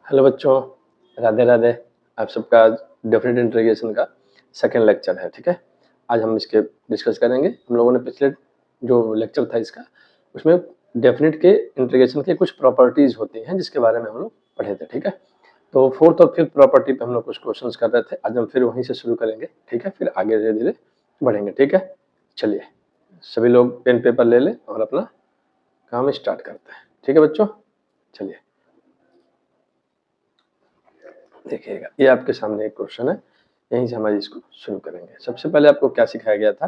Hello बच्चों, राधे राधे। आप सबका डेफिनेट इंटीग्रेशन का सेकेंड लेक्चर है। ठीक है, आज हम इसके डिस्कस करेंगे। हम लोगों ने पिछले जो लेक्चर था इसका, उसमें डेफिनेट के इंटीग्रेशन के कुछ प्रॉपर्टीज होती हैं जिसके बारे में हम लोग पढ़े थे। ठीक है, तो फोर्थ और फिफ्थ प्रॉपर्टी पे हम लोग कुछ क्वेश्चंस कर रहे थे। आज हम फिर वहीं से शुरू करेंगे। ठीक है, फिर आगे धीरे धीरे बढ़ेंगे। ठीक है, चलिए सभी लोग पेन पेपर ले लें और अपना काम स्टार्ट करते हैं। ठीक है बच्चों, चलिए देखिएगा, ये आपके सामने एक क्वेश्चन है, यहीं से हम इसको शुरू करेंगे। सबसे पहले आपको क्या सिखाया गया था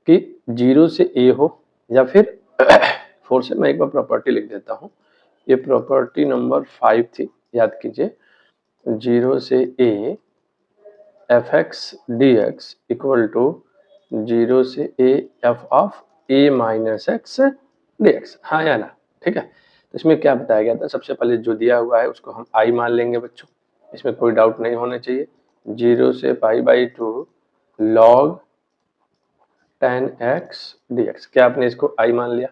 कि 0 से a हो या फिर 4 से, मैं एक बार प्रॉपर्टी लिख देता हूँ। ये प्रॉपर्टी नंबर 5 थी, याद कीजिए। 0 से a fx dx equal to 0 से a f of a minus x dx, हाँ या ना। ठीक है, तो इसमें क्या बताया गया था, सबसे पहले जो दिया हुआ है उसको हम i मान लेंगे बच्चों, इसमें कोई डाउट नहीं होना चाहिए। 0 से π/2 log tan x dx, क्या आपने इसको i मान लिया।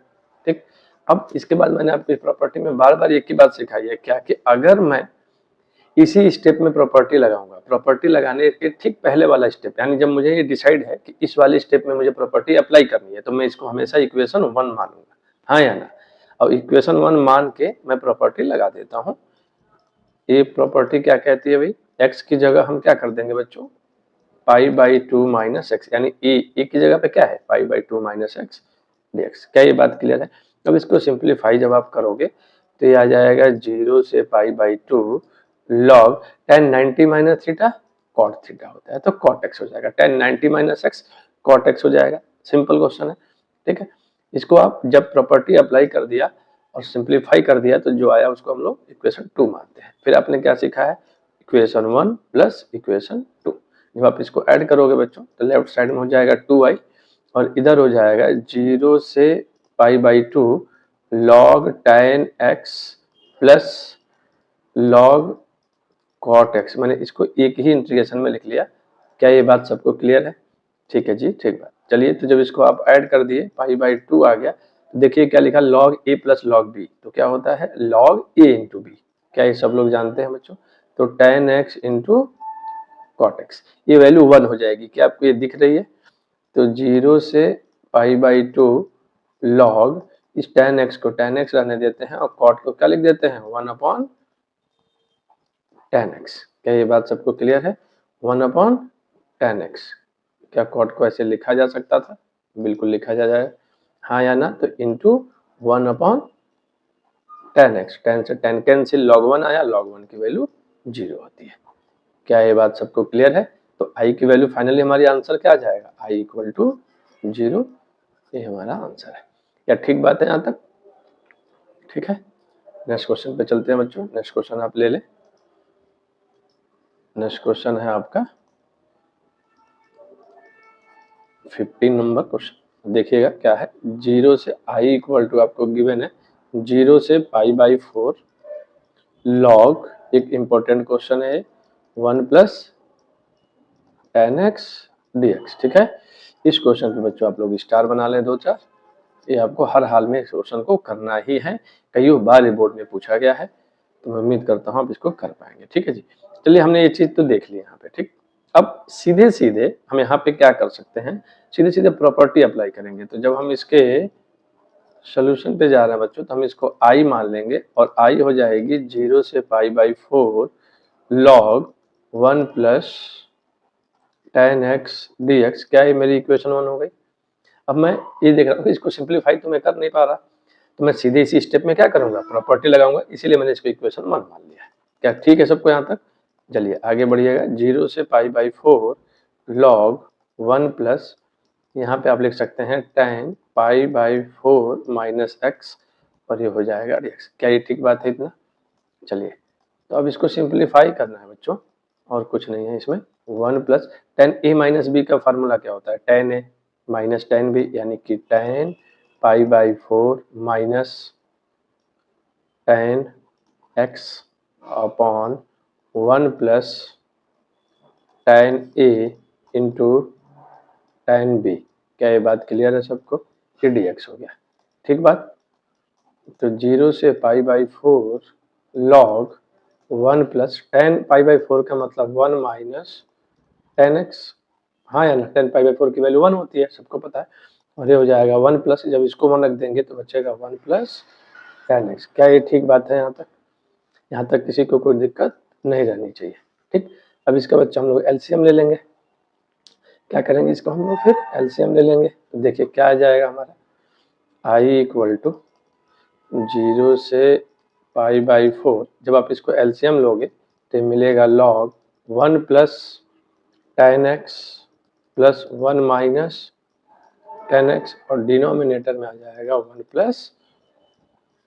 ठीक, अब इसके बाद मैंने आपको प्रॉपर्टी में बार बार एक ही बात सिखाई है, क्या कि अगर मैं इसी स्टेप में प्रॉपर्टी लगाऊंगा, प्रॉपर्टी लगाने के ठीक पहले वाला स्टेप, यानी जब मुझे ये डिसाइड है कि इस वाले स्टेप में मुझे प्रॉपर्टी अप्लाई करनी है, तो मैं इसको हमेशा इक्वेशन 1 मानूंगा, हाँ या ना। और इक्वेशन 1 मान के मैं प्रॉपर्टी लगा देता हूँ। ये प्रॉपर्टी क्या कहती है भाई, x की जगह हम क्या कर देंगे बच्चों, π/2 माइनस एक्स, यानी ए की जगह पे क्या है, π/2 माइनस एक्स dx। क्या ये बात क्लियर है। अब इसको सिंप्लीफाई जब आप करोगे तो ये आ जाएगा 0 से π/2 log tan 90 minus theta cot theta होता है, तो कॉट एक्स हो जाएगा। tan 90 minus x cot x हो जाएगा। सिंपल क्वेश्चन है। ठीक है, इसको आप जब प्रॉपर्टी अप्लाई कर दिया और सिंप्लीफाई कर दिया तो जो आया उसको हम लोग इक्वेशन 2 मानते हैं। फिर आपने क्या सीखा है, इक्वेशन 1 प्लस इक्वेशन 2। जब आप इसको ऐड करोगे बच्चों तो लेफ्ट साइड में हो जाएगा 2i और इधर हो जाएगा 0 से π/2 log tan x plus log cot x। मैंने इसको एक ही इंटीग्रेशन में लिख लिया। क्या ये बात सबको क्लियर है। ठीक है जी, ठीक बात। चलिए, तो जब इसको आप ऐड कर दिए, π/2 आ गया, तो देखिए क्या लिखा, log a plus log b, तो क्या होता है log a इंटू बी। क्या ये सब लोग जानते हैं बच्चों। तो tan x into cot x, ये वैल्यू 1 हो जाएगी। क्या आपको ये दिख रही है। तो 0 से π/2 log, इस tan x को tan x रहने देते हैं और cot को क्या लिख देते हैं 1/tan x। क्या ये बात सबको क्लियर है, 1/tan x। क्या cot को ऐसे लिखा जा सकता था, बिल्कुल लिखा जा जाएगा, हाँ या ना। तो इंटू 1/tan x, tan से tan कैंसिल, log 1 आया, log 1 की वैल्यू 0 होती है। क्या ये बात सबको क्लियर है। तो i की वैल्यू फाइनली हमारी आंसर क्या आ जाएगा, i इक्वल टू 0, ये हमारा आंसर है। क्या ठीक बात है यहाँ तक। ठीक है, नेक्स्ट क्वेश्चन पे चलते हैं बच्चों। नेक्स्ट क्वेश्चन आप ले लें। नेक्स्ट क्वेश्चन है आपका 15 नंबर क्वेश्चन। देखिएगा क्या है, 0 से i इक्वल टू आपको गिवन है 0 से π/4 log, एक इंपॉर्टेंट क्वेश्चन है, 1 प्लस tan x dx। ठीक है, इस क्वेश्चन पे बच्चों आप लोग स्टार बना लें 2-4। ये आपको हर हाल में इस क्वेश्चन को करना ही है, कई बार बोर्ड में पूछा गया है, तो मैं उम्मीद करता हूँ आप इसको कर पाएंगे। ठीक है जी, चलिए हमने ये चीज तो देख ली यहाँ पे। ठीक, अब सीधे सीधे हम यहाँ पे क्या कर सकते हैं, सीधे सीधे प्रॉपर्टी अप्लाई करेंगे। तो जब हम इसके सोल्यूशन पे जा रहे हैं बच्चों, तो हम इसको i मान लेंगे और i हो जाएगी 0 से π/4 log 1 plus tan x dx। क्या ये मेरी इक्वेशन 1 हो गई। अब मैं ये देख रहा हूँ कि इसको सिंप्लीफाई तो मैं कर नहीं पा रहा, तो मैं सीधे इसी स्टेप में क्या करूंगा, प्रॉपर्टी लगाऊंगा, इसीलिए मैंने इसको इक्वेशन 1 मान लिया है। क्या ठीक है सबको यहाँ तक। चलिए आगे बढ़िएगा, 0 से π/4 log 1 प्लस, यहाँ पे आप लिख सकते हैं tan π/4 माइनस एक्स, और ये हो जाएगा dx। क्या ये ठीक बात है इतना। चलिए, तो अब इसको सिंप्लीफाई करना है बच्चों, और कुछ नहीं है इसमें। 1 plus tan a minus B का फार्मूला क्या होता है, tan a minus tan b, यानी कि tan π/4 minus tan x upon 1 plus tan a into tan b। क्या ये बात क्लियर है सबको, ये dx हो गया। ठीक बात। तो 0 से π/4 log 1 प्लस 10 π/4 का मतलब 1 माइनस 10x, हाँ या ना, 10 π/4 की वैल्यू 1 होती है, सबको पता है। और ये हो जाएगा 1 प्लस, जब इसको 1 रख देंगे तो बचेगा 1 प्लस 10x। क्या ये ठीक बात है? यहाँ तक किसी को कोई दिक्कत नहीं रहनी चाहिए, ठीक। अब इसका बच्चा हम लोग एलसीएम ले लेंगे। क्या करेंगे, इसको हम लोग फिर एलसीएम ले लेंगे। तो देखिए क्या आ जाएगा हमारा, आई इक्वल टू 0 से π/4। जब आप इसको एलसीएम लोगे तो मिलेगा log 1 plus 10x plus 1 minus 10x, और डिनोमिनेटर में आ जाएगा 1 प्लस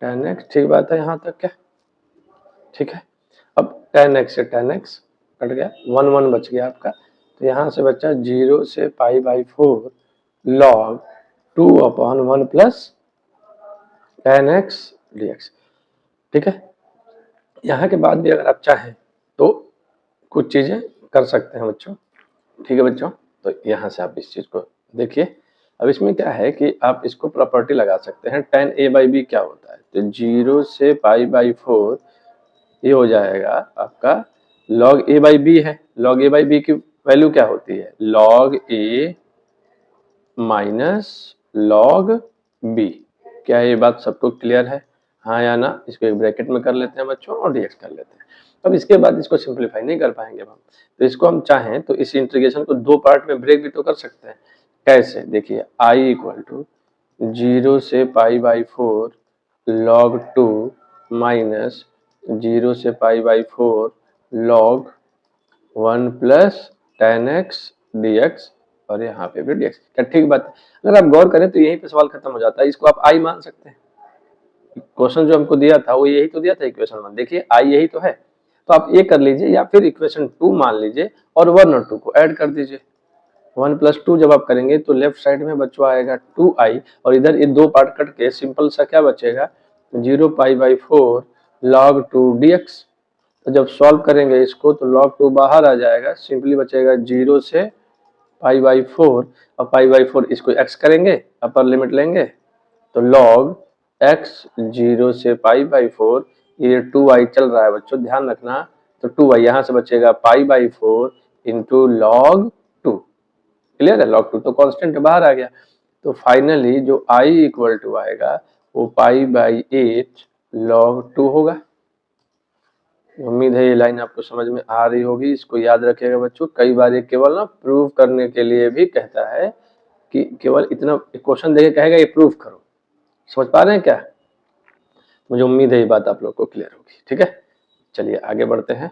10x। ठीक बात है यहाँ तक? क्या ठीक है? अब 10x से 10x कट गया, 1 1 बच गया आपका। तो यहाँ से बच्चा 0 से π/4 log 2/1 प्लस 10x dx। ठीक है? यहाँ के बाद भी अगर आप चाहें तो कुछ चीज़ें कर सकते हैं बच्चों। ठीक है बच्चों, तो यहाँ से आप इस चीज़ को देखिए। अब इसमें क्या है कि आप इसको प्रॉपर्टी लगा सकते हैं। tan a/b क्या होता है, तो 0 से π/4 ये हो जाएगा आपका log a/b है। log a/b की वैल्यू क्या होती है, log a minus log b। क्या ये बात सबको क्लियर है, हाँ या ना? इसको एक ब्रैकेट में कर लेते हैं बच्चों और dx कर लेते हैं। अब इसके बाद इसको सिंपलीफाई नहीं कर पाएंगे हम, तो इसको हम चाहें तो इस इंटीग्रेशन को दो पार्ट में ब्रेक भी तो कर सकते हैं। कैसे, देखिए i इक्वल टू 0 से π/4 log 2 माइनस 0 से π/4 log 1 प्लस 10x dx, और यहाँ पे भी dx। क्या ठीक बात है? अगर आप गौर करें तो यहीं पे सवाल खत्म हो जाता है। इसको आप i मान सकते हैं। क्वेश्चन जो हमको दिया था वो यही तो दिया था इक्वेशन 1, देखिए i यही तो है। तो आप ये कर लीजिए, या फिर इक्वेशन 2 मान लीजिए और 1 और 2 को ऐड कर दीजिए। 1 प्लस 2 जब आप करेंगे तो लेफ्ट साइड में बच्चों आएगा 2i, और इधर ये दो पार्ट कट के सिंपल सा क्या बचेगा, 0 π/4 log 2 dx। तो जब सॉल्व करेंगे इसको तो log 2 बाहर आ जाएगा, सिंपली बचेगा 0 से π/4, और π/4 इसको x करेंगे, अपर लिमिट लेंगे तो log x 0 से π/4, ये 2i चल रहा है बच्चों ध्यान रखना, तो 2i यहाँ से बचेगा π/4 इंटू log 2। क्लियर है? log 2 तो कांस्टेंट बाहर आ गया। तो फाइनली जो i इक्वल टू आएगा वो π/8 log 2 होगा। उम्मीद है ये लाइन आपको समझ में आ रही होगी। इसको याद रखिएगा बच्चों, कई बार ये केवल ना प्रूव करने के लिए भी कहता है कि केवल इतना क्वेश्चन देके कहेगा ये प्रूव करो। समझ पा रहे हैं क्या? मुझे उम्मीद है ये बात आप लोग को क्लियर होगी। ठीक है, चलिए आगे बढ़ते हैं,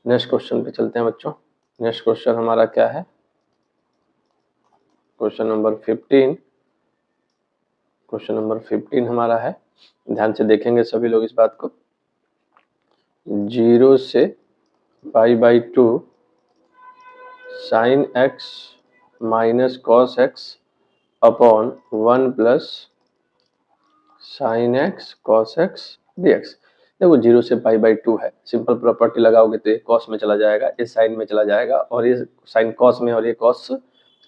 नेक्स्ट क्वेश्चन पे चलते हैं बच्चों। नेक्स्ट क्वेश्चन हमारा क्या है, क्वेश्चन नंबर 15। क्वेश्चन नंबर 15 हमारा है, ध्यान से देखेंगे सभी लोग इस बात को। 0 से π/2 sin x minus cos x upon 1 plus sin x cos x dx। देखो 0 से π/2 है, सिंपल प्रॉपर्टी लगाओगे तो ये cos में चला जाएगा, ये sin में चला जाएगा, और ये sin cos में और ये cos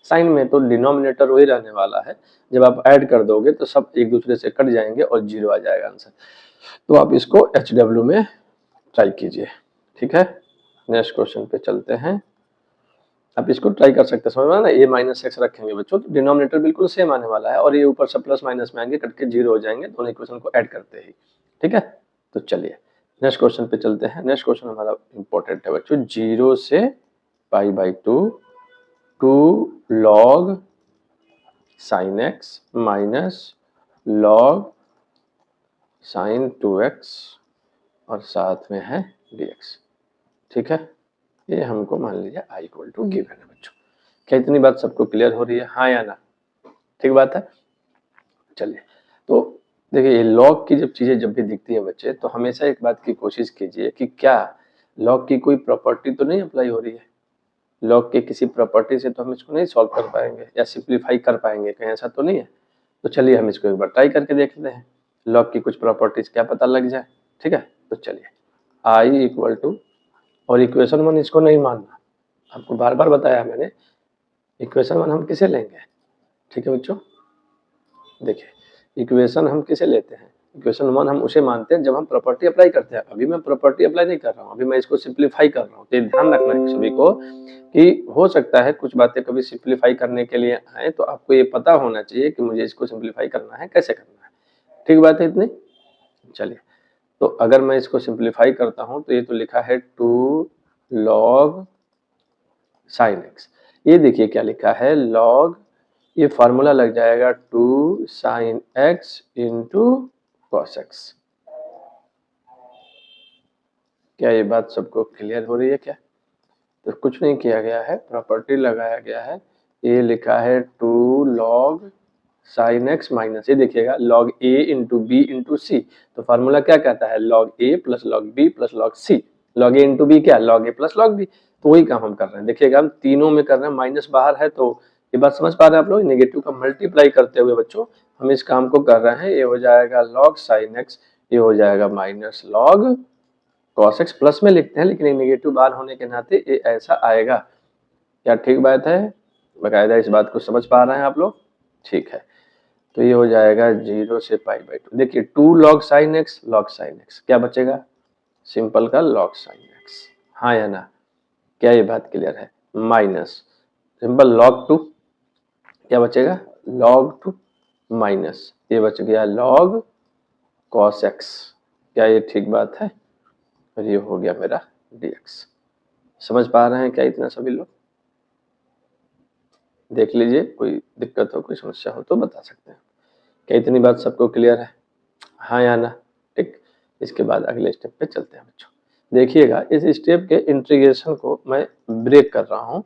sin में, तो डिनोमिनेटर वही रहने वाला है। जब आप ऐड कर दोगे तो सब एक दूसरे से कट जाएंगे और 0 आ जाएगा आंसर। तो आप इसको HW में ट्राई कीजिए। ठीक है, नेक्स्ट क्वेश्चन पे चलते हैं। आप इसको ट्राई कर सकते हैं, समझ में ना, a माइनस एक्स रखेंगे बच्चों तो डिनोमिनेटर बिल्कुल सेम आने वाला है, और ये ऊपर सब प्लस माइनस में आएंगे, कट के 0 हो जाएंगे दोनों इक्वेशन को ऐड करते ही। ठीक है, तो चलिए नेक्स्ट क्वेश्चन पे चलते हैं। नेक्स्ट क्वेश्चन हमारा इंपॉर्टेंट है बच्चों। 0 से π/2 2 log sin x minus log sin 2x और साथ में है dx। ठीक है, ये हमको मान लीजिए i इक्वल टू गिवन है बच्चों। क्या इतनी बात सबको क्लियर हो रही है, हाँ या ना? ठीक बात है। चलिए, तो देखिए लॉग की जब चीजें जब भी दिखती है बच्चे, तो हमेशा एक बात की कोशिश कीजिए कि क्या लॉग की कोई प्रॉपर्टी तो नहीं अप्लाई हो रही है। लॉग के किसी प्रॉपर्टी से तो हम इसको नहीं सॉल्व कर पाएंगे या सिंप्लीफाई कर पाएंगे, कहीं ऐसा तो नहीं है। तो चलिए हम इसको एक बार ट्राई करके देख लेते हैं, लॉग की कुछ प्रॉपर्टीज क्या पता लग जाए। ठीक है, तो चलिए i इक्वल टू, और इक्वेशन 1 इसको नहीं मानना, आपको बार बार बताया मैंने, इक्वेशन 1 हम किसे लेंगे। ठीक है बच्चों, देखिए इक्वेशन हम किसे लेते हैं, इक्वेशन 1 हम उसे मानते हैं जब हम प्रॉपर्टी अप्लाई करते हैं। अभी मैं प्रॉपर्टी अप्लाई नहीं कर रहा हूँ, अभी मैं इसको सिंप्लीफाई कर रहा हूँ। तो ये ध्यान रखना है सभी को कि हो सकता है कुछ बातें कभी सिंप्लीफाई करने के लिए आए, तो आपको ये पता होना चाहिए कि मुझे इसको सिंप्लीफाई करना है, कैसे करना है। ठीक बात है इतनी। चलिए, तो अगर मैं इसको सिंप्लीफाई करता हूँ तो ये तो लिखा है 2 log sin x। ये देखिए क्या लिखा है, log, ये फार्मूला लग जाएगा 2 sin x into cos x। क्या ये बात सबको क्लियर हो रही है क्या? तो कुछ नहीं किया गया है, प्रॉपर्टी लगाया गया है। ये लिखा है 2 log sin x माइनस, ये देखिएगा log a into B into C. तो फार्मूला क्या कहता है, log a plus log b plus log c। log a into B क्या, log a plus log b। तो वही काम हम कर रहे हैं। देखिएगा हम तीनों में कर रहे हैं, माइनस बाहर है, तो ये बात समझ पा रहे हैं आप लोग। नेगेटिव का मल्टीप्लाई करते हुए बच्चों हम इस काम को कर रहे हैं। ये हो जाएगा log sin x, ये हो जाएगा minus log cos x। Plus में लिखते हैं लेकिन नेगेटिव बाहर होने के नाते ये ऐसा आएगा। क्या ठीक बात है? बकायदा इस बात को समझ पा रहे हैं आप लोग? ठीक है, तो ये हो जाएगा 0 से पाई बाई 2। देखिए 2 log sin x, log sin x क्या बचेगा, सिंपल का log sin x। हाँ या ना, क्या ये बात क्लियर है? माइनस सिंपल log 2 क्या बचेगा, log 2 माइनस ये बच गया log cos x। क्या ये ठीक बात है? और ये हो गया मेरा dx। समझ पा रहे हैं क्या इतना सभी लोग? देख लीजिए, कोई दिक्कत हो, कोई समस्या हो तो बता सकते हैं। क्या इतनी बात सबको क्लियर है? हाँ या ना? ठीक, इसके बाद अगले स्टेप पे चलते हैं बच्चों। देखिएगा इस स्टेप के इंटीग्रेशन को मैं ब्रेक कर रहा हूँ।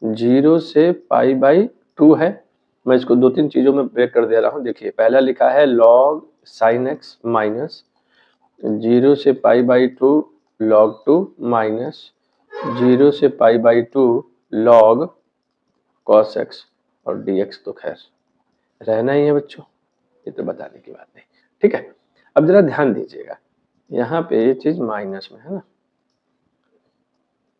0 से पाई बाई 2 है, मैं इसको 2-3 चीज़ों में ब्रेक कर दे रहा हूँ। देखिए पहला लिखा है log sin x माइनस 0 से पाई बाई 2 log 2 माइनस 0 से pi by 2 log cos x। और dx तो खैर रहना ही है बच्चों, ये तो बताने की बात नहीं। ठीक है, अब जरा ध्यान दीजिएगा, यहाँ पे ये चीज माइनस में है ना,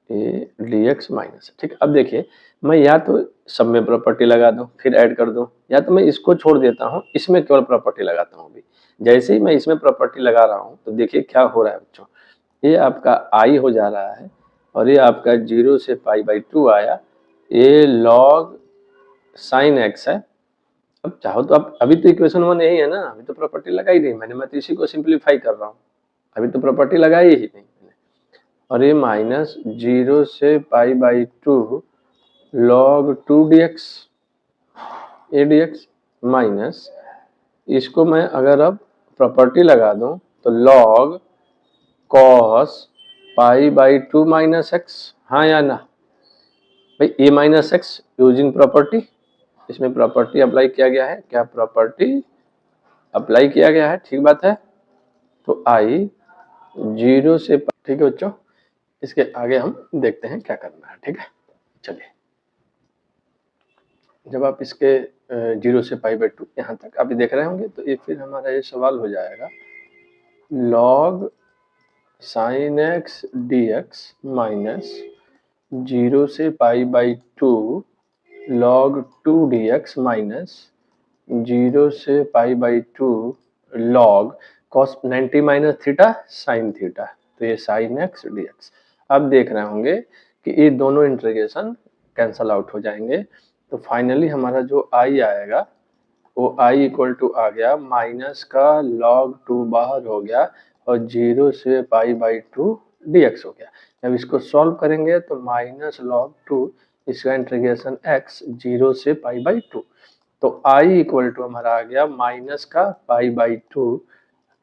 ये dx माइनस है। ठीक है, अब देखिए मैं या तो सब में प्रॉपर्टी लगा दूं फिर ऐड कर दूं, या तो मैं इसको छोड़ देता हूं, इसमें केवल प्रॉपर्टी लगाता हूं। अभी जैसे ही मैं इसमें प्रॉपर्टी लगा रहा हूं तो देखिए क्या हो रहा है बच्चों, ये आपका आई हो जा रहा है और ये आपका 0 से पाई बाई 2 आया, ये log sin x है। अब चाहो तो आप, अभी तो इक्वेशन 1 यही है ना, अभी तो प्रॉपर्टी लगाई नहीं मैंने, मैं तो इसी को सिंप्लीफाई कर रहा हूँ, अभी तो प्रॉपर्टी लगाई ही नहीं मैंने। और ये माइनस 0 से pi by 2 log 2 dx, A dx minus, इसको मैं अगर अब प्रॉपर्टी लगा दूं तो log cos pi by 2 minus x. हाँ या ना भाई, ए माइनस एक्स यूजिंग प्रॉपर्टी, इसमें प्रॉपर्टी अप्लाई किया गया है। क्या प्रॉपर्टी अप्लाई किया गया है? ठीक बात है। तो आई 0 से, ठीक है बच्चों, इसके आगे हम देखते हैं क्या करना है। ठीक है, चलिए, जब आप इसके 0 से पाई बाई 2 यहाँ तक आप देख रहे होंगे तो ये फिर हमारा ये सवाल हो जाएगा log sin x dx minus 0 से pi by 2 log 2 dx minus 0 से pi by 2 log cos 90 minus theta sine theta. तो ये साइन एक्स dx। अब देख रहे होंगे कि ये दोनों इंटीग्रेशन कैंसल आउट हो जाएंगे, तो फाइनली हमारा जो आई आएगा वो आई इक्वल टू आ गया माइनस का log 2 बाहर हो गया और 0 से पाई बाई 2 dx हो गया। जब इसको सॉल्व करेंगे तो माइनस log 2, इसका इंटीग्रेशन x 0 से पाई बाई 2, तो आई इक्वल टू हमारा आ गया माइनस का पाई बाई 2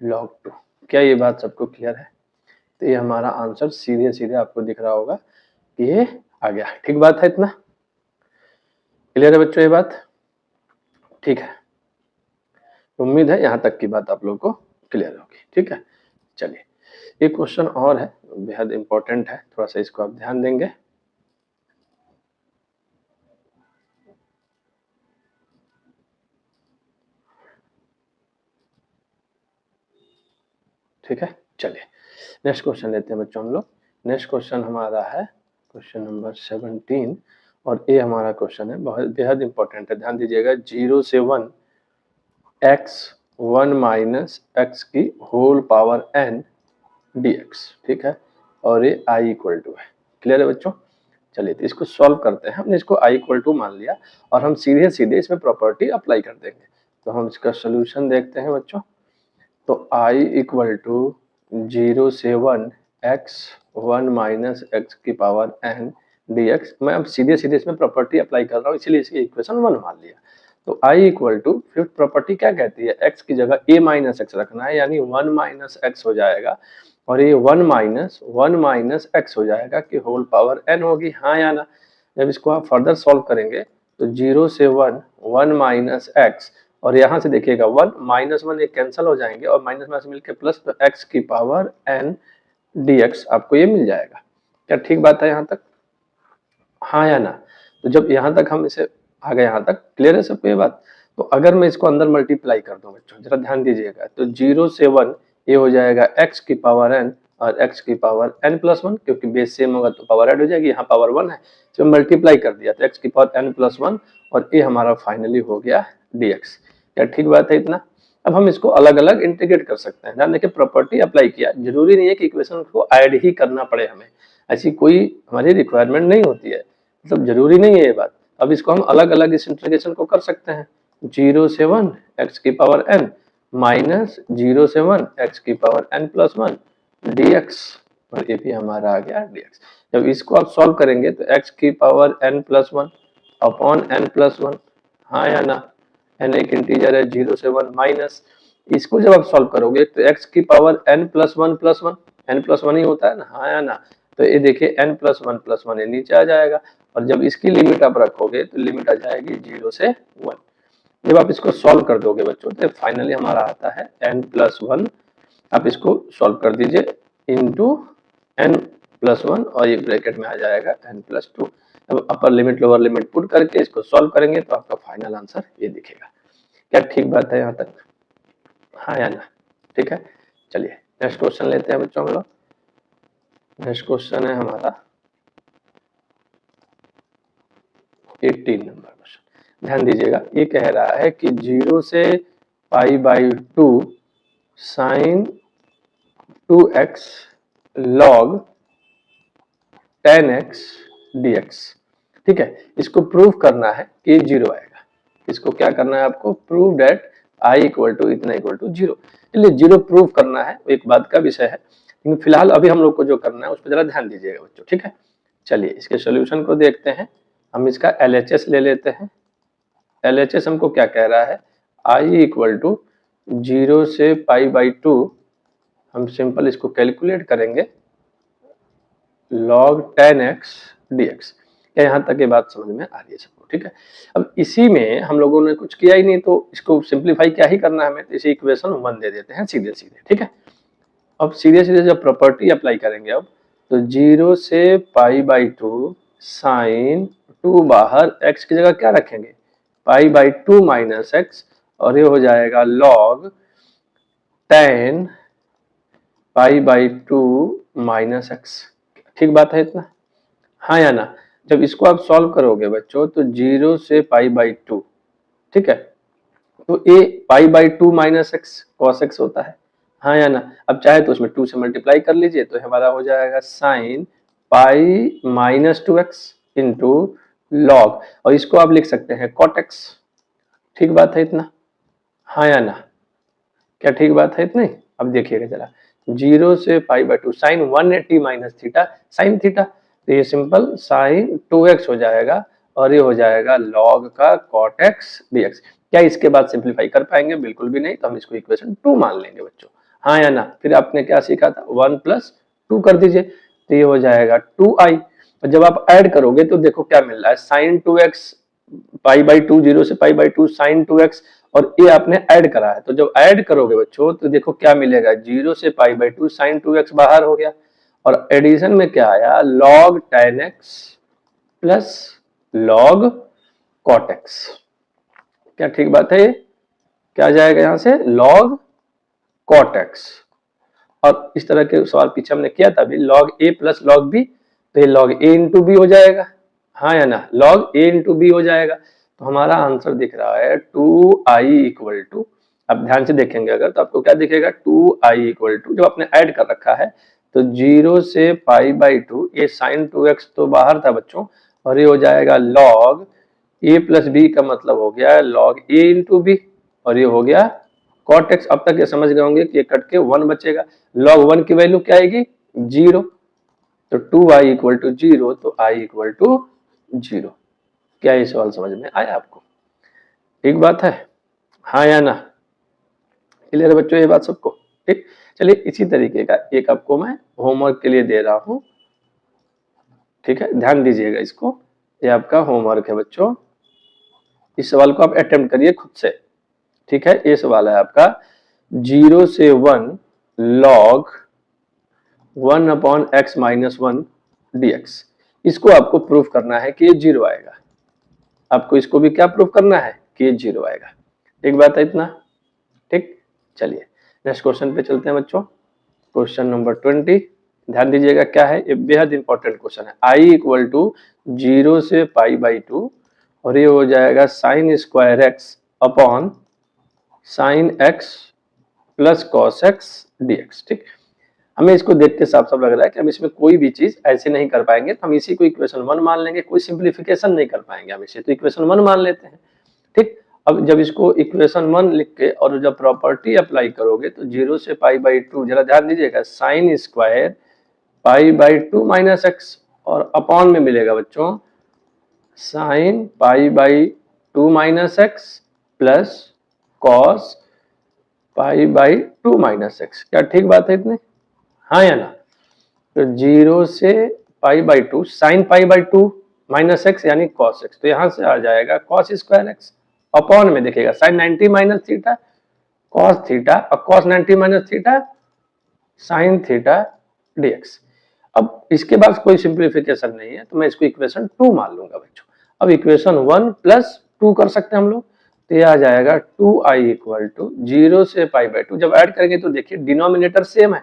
log 2। क्या ये बात सबको क्लियर है? तो ये हमारा आंसर सीधे सीधे आपको दिख रहा होगा कि ये आ गया। ठीक बात है, इतना क्लियर है बच्चों ये बात? ठीक है, उम्मीद है यहाँ तक की बात आप लोगों को क्लियर होगी। ठीक है, चलिए एक क्वेश्चन और है, बेहद इंपॉर्टेंट है, थोड़ा सा इसको आप ध्यान देंगे। ठीक है, चलिए नेक्स्ट क्वेश्चन लेते हैं बच्चों हम लोग। नेक्स्ट क्वेश्चन हमारा है क्वेश्चन नंबर 17 और ये हमारा क्वेश्चन है बहुत बेहद इंपॉर्टेंट है, ध्यान दीजिएगा। 0 से 1 x 1 माइनस एक्स की होल पावर n dx, ठीक है, और ये i इक्वल टू है। क्लियर है बच्चों? चलिए तो इसको सॉल्व करते हैं। हमने इसको i इक्वल टू मान लिया और हम सीधे सीधे इसमें प्रॉपर्टी अप्लाई कर देंगे। तो हम इसका सोल्यूशन देखते हैं बच्चों। तो i इक्वल टू 0 से 1 x 1 माइनस एक्स की पावर n dx। मैं अब सीधे सीधे इसमें प्रॉपर्टी अप्लाई कर रहा हूँ, इसलिए इसकी इक्वेशन 1 मान लिया। तो i equal to fifth property क्या कहती है, x की जगह a माइनस एक्स रखना है, यानी 1 माइनस एक्स हो जाएगा और ये 1 माइनस एक्स हो जाएगा कि होल पावर n होगी, हाँ या ना। जब इसको आप फर्दर सॉल्व करेंगे तो 0 से 1 1 माइनस एक्स और यहाँ से देखिएगा 1 माइनस 1 एक कैंसिल हो जाएंगे और माइनस माइनस मिलकर प्लस, तो x की पावर n dx आपको ये मिल जाएगा। क्या ठीक बात है यहाँ तक, हाँ या ना? तो जब यहाँ तक हम इसे आ गए, यहाँ तक क्लियर है सबको ये बात। तो अगर मैं इसको अंदर मल्टीप्लाई कर दूं बच्चों, जरा ध्यान दीजिएगा, तो 0 से 1 ये हो जाएगा x की पावर n और x की पावर n प्लस 1, क्योंकि बेस सेम होगा तो पावर ऐड हो जाएगी, यहाँ पावर 1 है तो मल्टीप्लाई कर दिया तो x की पावर n प्लस 1 और ये हमारा फाइनली हो गया dx। क्या ठीक बात है इतना? अब हम इसको अलग अलग इंटीग्रेट कर सकते हैं। ध्यान देखिए, प्रॉपर्टी अप्लाई किया, जरूरी नहीं है कि इक्वेशन को ऐड ही करना पड़े हमें, ऐसी कोई हमारी रिक्वायरमेंट नहीं होती है, मतलब जरूरी नहीं है ये बात। अब इसको हम अलग अलग इस इंटीग्रेशन को कर सकते हैं। 0 से 1 एक्स की पावर n माइनस 0 से 1 एक्स की पावर n प्लस 1 dx, और ये भी हमारा आ गया dx। जब इसको आप सॉल्व करेंगे तो x की power n plus 1 upon n plus 1, हाँ या ना, n एक इंटीजर है, 0 से 1 माइनस, इसको जब आप सॉल्व करोगे तो x की power n plus 1 plus 1, n plus 1 ही होता है ना, हाँ या ना। तो ये देखिए n प्लस 1 प्लस 1 ये नीचे आ जाएगा और जब इसकी लिमिट आप रखोगे तो लिमिट आ जाएगी 0 से 1। जब आप इसको सॉल्व कर दोगे बच्चों तो फाइनली हमारा आता है n प्लस 1। आप इसको सॉल्व कर दीजिए इंटू n प्लस 1 और ये ब्रैकेट में आ जाएगा n प्लस 2। अब upper limit lower limit put करके इसको सॉल्व करेंगे तो आपका फाइनल आंसर ये दिखेगा। क्या ठीक बात है यहाँ तक, हाँ या ना? ठीक है, चलिए नेक्स्ट क्वेश्चन लेते हैं बच्चों हम लोग। नेक्स्ट क्वेश्चन है हमारा 18 नंबर क्वेश्चन। ध्यान दीजिएगा, ये कह रहा है कि 0 से π/2 sign 2x log 10x dx, ठीक है। इसको प्रूव करना है कि 0 आएगा। इसको क्या करना है आपको, prove that i equal to इतना इक्वल टू 0। इसलिए 0 प्रूव करना है, एक बात का विषय है, लेकिन फिलहाल अभी हम लोग को जो करना है उस पर जरा ध्यान दीजिएगा बच्चों, ठीक है। चलिए इसके सॉल्यूशन को देखते हैं। हम इसका LHS ले लेते हैं। LHS हमको क्या कह रहा है, i इक्वल टू 0 से π/2, हम सिंपल इसको कैलकुलेट करेंगे log 10x dx। क्या यहाँ तक ये बात समझ में आ रही है सबको, ठीक है। अब इसी में हम लोगों ने कुछ किया ही नहीं तो इसको सिंप्लीफाई क्या ही करना है हमें, तो इसी इक्वेशन 1 दे देते हैं सीधे सीधे, ठीक है। अब सीधे सीधे जब प्रॉपर्टी अप्लाई करेंगे अब, तो 0 से π/2 साइन 2 बाहर x की जगह क्या रखेंगे, π/2 माइनस एक्स, और ये हो जाएगा log 10 π/2 माइनस एक्स। ठीक बात है इतना, हाँ या ना? जब इसको आप सॉल्व करोगे बच्चों तो 0 से π/2, ठीक है, तो ये π/2 माइनस एक्स कॉस एक्स होता है, हाँ या ना? अब चाहे तो उसमें 2 से मल्टीप्लाई कर लीजिए तो हमारा हो जाएगा sine pi minus 2x into log, और इसको आप लिख सकते हैं कॉट एक्स। ठीक बात है इतना, हाँ या ना? क्या ठीक बात है इतनी? अब देखिएगा जरा, 0 से π/2 sine 180 minus theta sine theta, तो ये सिंपल साइन 2x हो जाएगा और ये हो जाएगा लॉग का कॉट एक्स dx। क्या इसके बाद सिंप्लीफाई कर पाएंगे? बिल्कुल भी नहीं, तो हम इसको इक्वेशन 2 मान लेंगे बच्चों, हाँ या ना? फिर आपने क्या सीखा था, 1 + 2 कर दीजिए तो ये हो जाएगा 2i, और जब आप ऐड करोगे तो देखो क्या मिल रहा है, साइन 2x π/2 0 से π/2 साइन 2x, और ये आपने ऐड करा है, तो जब ऐड करोगे बच्चों तो देखो क्या मिलेगा, 0 से π/2 साइन 2x बाहर हो गया और एडिशन में क्या आया, log 10x plus log cot x। क्या ठीक बात है? ये क्या आ जाएगा यहाँ से, log cot x। और इस तरह के सवाल पीछे हमने किया था अभी, log a plus log b, तो ये log a इंटू बी हो जाएगा, हाँ या ना? log a इंटू बी हो जाएगा, तो हमारा आंसर दिख रहा है 2i इक्वल टू आप ध्यान से देखेंगे अगर तो आपको क्या दिखेगा 2i इक्वल टू, जब आपने ऐड कर रखा है तो 0 से π/2, ये sin 2x तो बाहर था बच्चों, और ये हो जाएगा log a प्लस बी का मतलब हो गया log a इंटू बी, और ये हो गया cot x। अब तक ये समझ गए होंगे कि ये कट के 1 बचेगा, log 1 की वैल्यू क्या आएगी 0, तो 2i इक्वल टू 0, तो i इक्वल टू 0। क्या ये सवाल समझ में आया आपको? ठीक बात है, हाँ या ना? क्लियर है बच्चों ये बात सबको? ठीक, चलिए इसी तरीके का एक आपको मैं होमवर्क के लिए दे रहा हूं, ठीक है, ध्यान दीजिएगा इसको, ये आपका होमवर्क है बच्चों, इस सवाल को आप अटेम्प्ट करिए खुद से, ठीक है। ये सवाल है आपका 0 से 1 log 1/x-1 dx, इसको आपको प्रूफ करना है कि ये 0 आएगा, आपको इसको भी क्या प्रूफ करना है कि ये 0 आएगा। ठीक बात है इतना? ठीक, चलिए नेक्स्ट क्वेश्चन पे चलते हैं बच्चों। क्वेश्चन नंबर 20, ध्यान दीजिएगा क्या है, ये बेहद इंपॉर्टेंट क्वेश्चन है। i इक्वल टू 0 से π/2, और ये हो जाएगा sin square x upon sin x plus cos x dx। ठीक, हमें इसको देख के साफ साफ लग रहा है कि हम इसमें कोई भी चीज ऐसे नहीं कर पाएंगे, तो हम इसी को इक्वेशन 1 मान लेंगे, कोई सिंप्लीफिकेशन नहीं कर पाएंगे हम इसे, तो इक्वेशन 1 मान लेते हैं। ठीक, अब जब इसको इक्वेशन 1 लिख के और जब प्रॉपर्टी अप्लाई करोगे तो 0 से π/2, जरा ध्यान दीजिएगा, साइन स्क्वायर π/2 माइनस एक्स, और अपॉन में मिलेगा बच्चों sine π/2 minus X plus cos π/2 minus X. क्या ठीक बात है इतने, हाँ या ना? तो 0 से π/2 साइन π/2 माइनस एक्स यानी कॉस एक्स, तो यहां से आ जाएगा कॉस स्क्वायर एक्स, अपॉन में देखिएगा sine 90 minus theta cos theta, और cos 90 minus theta sine theta dx। अब इसके बाद कोई सिंप्लीफिकेशन नहीं है, तो मैं इसको इक्वेशन 2 मान लूंगा बच्चों। अब इक्वेशन 1 प्लस 2 कर सकते हैं हम लोग, तो ये आ जाएगा 2i इक्वल टू 0 से π/2, जब ऐड करेंगे तो देखिए डिनोमिनेटर सेम है,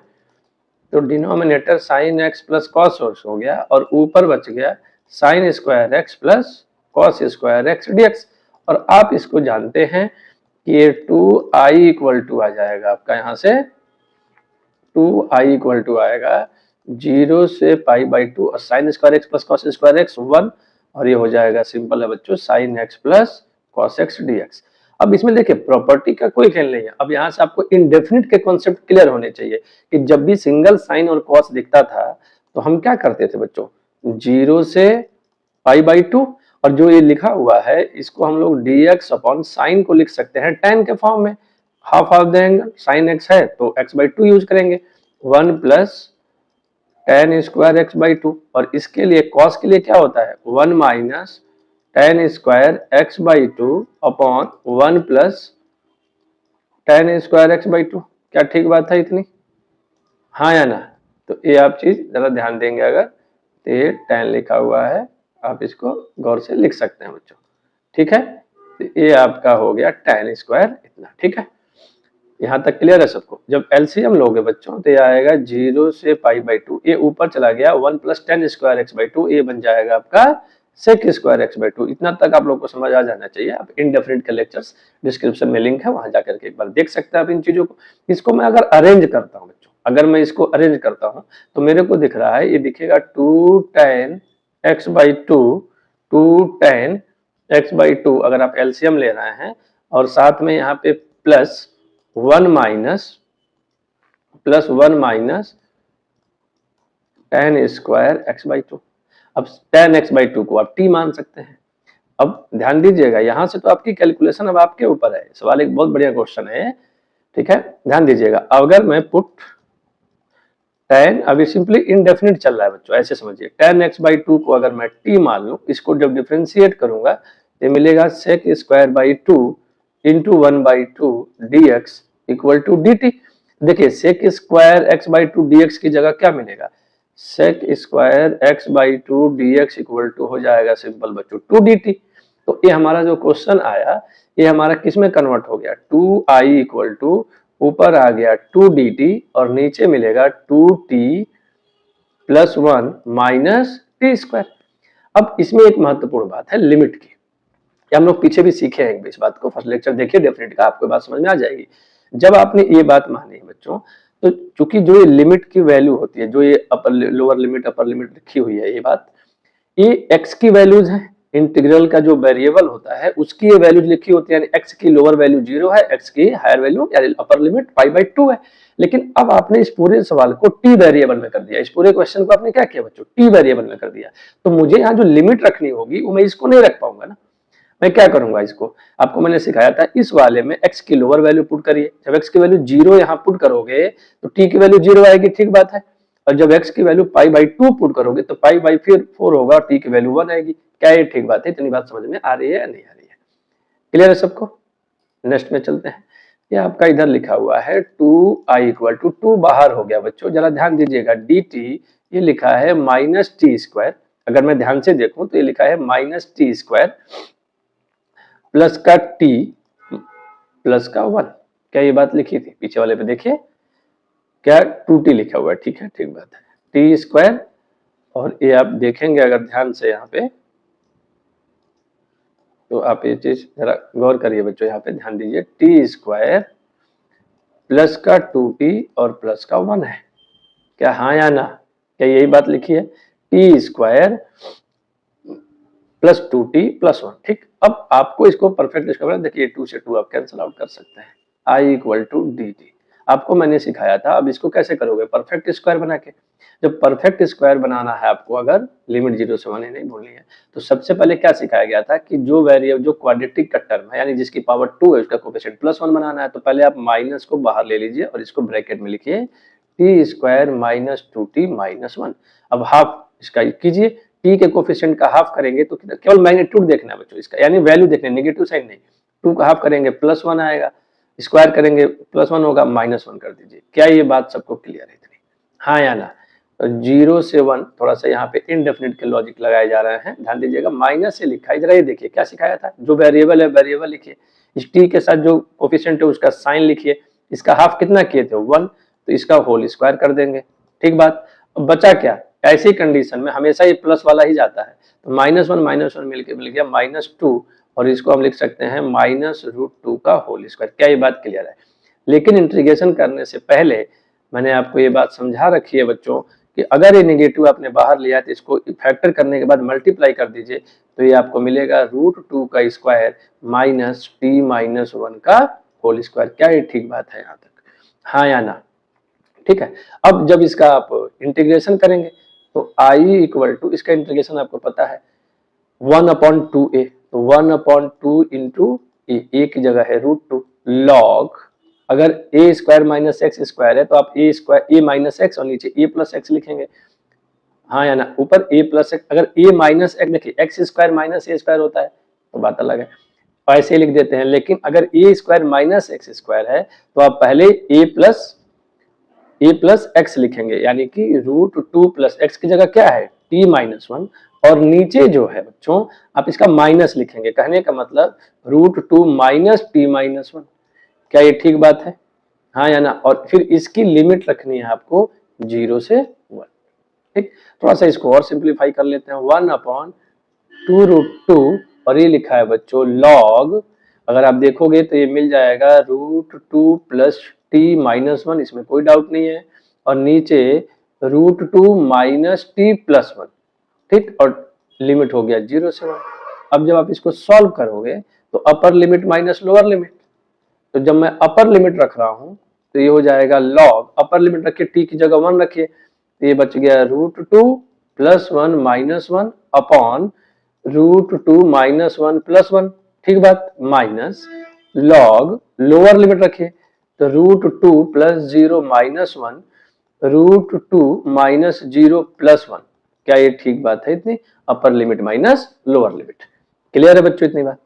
तो denominator sign X plus cos हो गया, और ऊपर बच गया sign square X plus cos square X dx। और आप इसको जानते हैं कि ये 2i इक्वल टू आ जाएगा आपका, यहाँ से 2i इक्वल टू आएगा 0 से π/2 और sign square X plus cos square x 1, और ये हो जाएगा सिंपल है बच्चों sign X plus cos x dx। अब इसमें देखिए प्रॉपर्टी का कोई खेल नहीं है, अब यहाँ से आपको इंडेफिनिट के कॉन्सेप्ट क्लियर होने चाहिए कि जब भी सिंगल साइन और कॉस दिखता था तो हम क्या करते थे बच्चों, 0 से π/2, और जो ये लिखा हुआ है इसको हम लोग dx अपॉन साइन को लिख सकते हैं tan के फॉर्म में, half of the angle sine x है तो x/2 यूज करेंगे, 1 प्लस tan स्क्वायर x/2, और इसके लिए cos के लिए क्या होता है 1 minus tan square x/2 upon 1 plus tan square x/2। क्या ठीक बात है इतनी, हाँ या ना? तो ये आप चीज जरा ध्यान देंगे, अगर तो ये tan लिखा हुआ है, आप इसको गौर से लिख सकते हैं बच्चों, ठीक है। तो ये आपका हो गया tan स्क्वायर इतना, ठीक है, यहाँ तक क्लियर है सबको। जब एलसीएम लोगे बच्चों तो ये आएगा 0 से π/2, ये ऊपर चला गया 1 प्लस tan स्क्वायर x/2, ये बन जाएगा आपका sec स्क्वायर x/2। इतना तक आप लोग को समझ आ जाना चाहिए। आप इंडेफिनिट के लेक्चर्स डिस्क्रिप्शन में लिंक है, वहां जाकर के एक बार देख सकते हैं आप इन चीजों को। इसको मैं अगर अरेंज करता हूँ बच्चों, अगर मैं इसको अरेंज करता हूँ तो मेरे को दिख रहा है, ये दिखेगा 2 tan x/2, 2 tan x/2 अगर आप एलसीएम ले रहे हैं, और साथ में यहाँ पे plus 1 minus tan square x/2। अब tan x/2 को आप t मान सकते हैं। अब ध्यान दीजिएगा, यहां से तो आपकी कैलकुलेशन अब आपके ऊपर है। सवाल एक बहुत बढ़िया क्वेश्चन है, ठीक है, ध्यान दीजिएगा। अगर मैं पुट tan, अभी सिंपली इनडेफिनिट चल रहा है बच्चों, ऐसे समझिए, tan x/2 को अगर मैं t मान लूं, इसको जब डिफरेंशिएट करूंगा तो मिलेगा sec square by 2 into 1/2 dx equal to dt। देखिए sec स्क्वायर x/2 dx की जगह क्या मिलेगा, sec square x/2 dx equal to हो जाएगा सिंपल बच्चों 2 dt। तो ये हमारा जो क्वेश्चन आया, ये हमारा किस में कन्वर्ट हो गया, 2i इक्वल टू ऊपर आ गया 2 dt, और नीचे मिलेगा 2t plus 1 minus T square. अब इसमें एक महत्वपूर्ण बात है लिमिट की। या हम लोग पीछे भी सीखे हैं इस बात को, फर्स्ट लेक्चर देखिए डेफिनेट का, आपको बात समझ में आ जाएगी। जब आपने ये बात मानी है बच्चों, तो चूंकि जो ये लिमिट की वैल्यू होती है, जो ये upper lower limit upper limit लिखी हुई है, ये बात, ये एक्स की वैल्यूज है, इंटीग्रल का जो वेरिएबल होता है उसकी ये वैल्यूज लिखी होती है, यानी एक्स की लोअर वैल्यू 0 है, एक्स की हायर वैल्यू यानी अपर लिमिट π/2 है। लेकिन अब आपने इस पूरे सवाल को टी वेरिएबल में कर दिया, इस पूरे क्वेश्चन को आपने क्या किया बच्चों, टी वेरिएबल में कर दिया। तो मुझे यहाँ जो लिमिट रखनी होगी वो मैं इसको नहीं रख पाऊंगा ना, मैं क्या करूंगा, इसको आपको मैंने सिखाया था, इस वाले में x की लोअर वैल्यू पुट करिए, जब x की वैल्यू 0 यहाँ पुट करोगे तो t की वैल्यू 0 आएगी, ठीक बात है। और जब x की वैल्यू π/2 पुट करोगे तो π/4 होगा और t की वैल्यू 1 आएगी। क्या ये ठीक बात है? इतनी बात समझ में आ रही है या नहीं आ रही है? क्लियर है सबको? नेक्स्ट में चलते हैं। ये आपका इधर लिखा हुआ है 2i = 2 बाहर हो गया बच्चों, जरा ध्यान दीजिएगा, dt ये लिखा है -t², अगर मैं ध्यान से देखूं तो ये लिखा है -t² प्लस का t प्लस का 1। क्या ये बात लिखी थी? पीछे वाले पे देखिए, क्या 2t लिखा हुआ है, ठीक है, ठीक बात है, t²। और ये आप देखेंगे अगर ध्यान से यहाँ पे, तो आप ये चीज जरा गौर करिए बच्चों, यहाँ पे ध्यान दीजिए, t² प्लस का 2t और प्लस का 1 है, क्या हाँ या ना? क्या यही बात लिखी है? t² प्लस 2t प्लस 1, ठीक। अब आपको इसको परफेक्ट स्क्वायर, देखिए 2 से 2 आप कैंसिल आउट कर सकते हैं, i = dt आपको मैंने सिखाया था। अब इसको कैसे करोगे? परफेक्ट स्क्वायर बना के। जब परफेक्ट स्क्वायर बनाना है आपको, अगर लिमिट 0 से 1 नहीं भूलनी है, तो सबसे पहले क्या सिखाया गया था कि जो वेरिएबल, जो क्वाड्रेटिक का टर्म है, यानी जिसकी पावर 2 है, उसका कोफिशिएंट +1 बनाना है, तो पहले आप माइनस को बाहर ले लीजिए और इसको ब्रैकेट में लिखिए, t² - 2t - 1। अब हाफ इसका कीजिए, t के कोफिशिएंट का हाफ करेंगे तो केवल मैग्नीट्यूड देखना है बच्चों इसका, यानी वैल्यू देखना है, नेगेटिव साइन नहीं। 2 का हाफ करेंगे +1 आएगा, स्क्वायर करेंगे +1 होगा, -1 कर दीजिए। क्या ये बात सबको क्लियर है इतनी? हाँ या ना? तो 0 से 1 थोड़ा सा यहाँ पे इनडेफिनिट के लॉजिक लगाए जा रहे हैं, ध्यान दीजिएगा। माइनस से लिखा है, जरा ये देखिए क्या सिखाया था, जो वेरिएबल है वेरिएबल लिखिए, इस t के साथ जो कोफिशिएंट है उसका साइन लिखिए, इसका हाफ कितना किए थे 1, तो इसका होल स्क्वायर कर देंगे, ठीक बात। अब बचा क्या? ऐसी कंडीशन में हमेशा ये प्लस वाला ही जाता है, तो -1 मिलके मिल गया -2, और इसको हम लिख सकते हैं -√2 का होल स्क्वायर। क्या ये बात क्लियर है? लेकिन इंटीग्रेशन करने से पहले मैंने आपको ये बात समझा रखी है बच्चों कि अगर ये नेगेटिव आपने बाहर लिया तो इसको फैक्टर करने के बाद मल्टीप्लाई कर दीजिए, तो ये आपको मिलेगा √2 का स्क्वायर -t - 1 का होल स्क्वायर। क्या ये ठीक बात है यहाँ तक? हाँ या ना? ठीक है। अब जब इसका आप इंटीग्रेशन करेंगे तो i = इसका इंटीग्रेशन आपको पता है 1/2a, तो 1/2 इंटू ए की जगह है √2 लॉग, अगर a² - x² है तो आप a - x और नीचे a + x लिखेंगे, हाँ या ना? ऊपर a + x, अगर a - x देखिए x² - a² होता है तो बात अलग है, ऐसे लिख देते हैं। लेकिन अगर a² - x² है तो आप पहले a + x लिखेंगे, यानी कि √2 + x की जगह क्या है t - 1, और नीचे जो है बच्चों आप इसका माइनस लिखेंगे, कहने का मतलब √2 - t - 1। क्या ये ठीक बात है? हाँ या ना? और फिर इसकी लिमिट रखनी है आपको 0 से 1, ठीक। थोड़ा सा इसको और सिंप्लीफाई कर लेते हैं, 1/2√2, और ये लिखा है बच्चों लॉग, अगर आप देखोगे तो ये मिल जाएगा √2 + t - 1, इसमें कोई डाउट नहीं है, और नीचे √2 - t + 1, ठीक, और लिमिट हो गया 0 से 1। अब जब आप इसको सॉल्व करोगे तो upper limit minus lower limit, तो जब मैं अपर लिमिट रख रहा हूं तो ये हो जाएगा लॉग, अपर लिमिट रखिए t की जगह 1 रखिए, तो ये बच गया √2 + 1 - 1 अपॉन √2 - 1 + 1, ठीक बात, माइनस लॉग लोअर लिमिट रखिए, तो √2 + 0 - 1 √2 - 0 + 1। क्या ये ठीक बात है इतनी? Upper limit minus lower limit. Clear है बच्चों इतनी बात?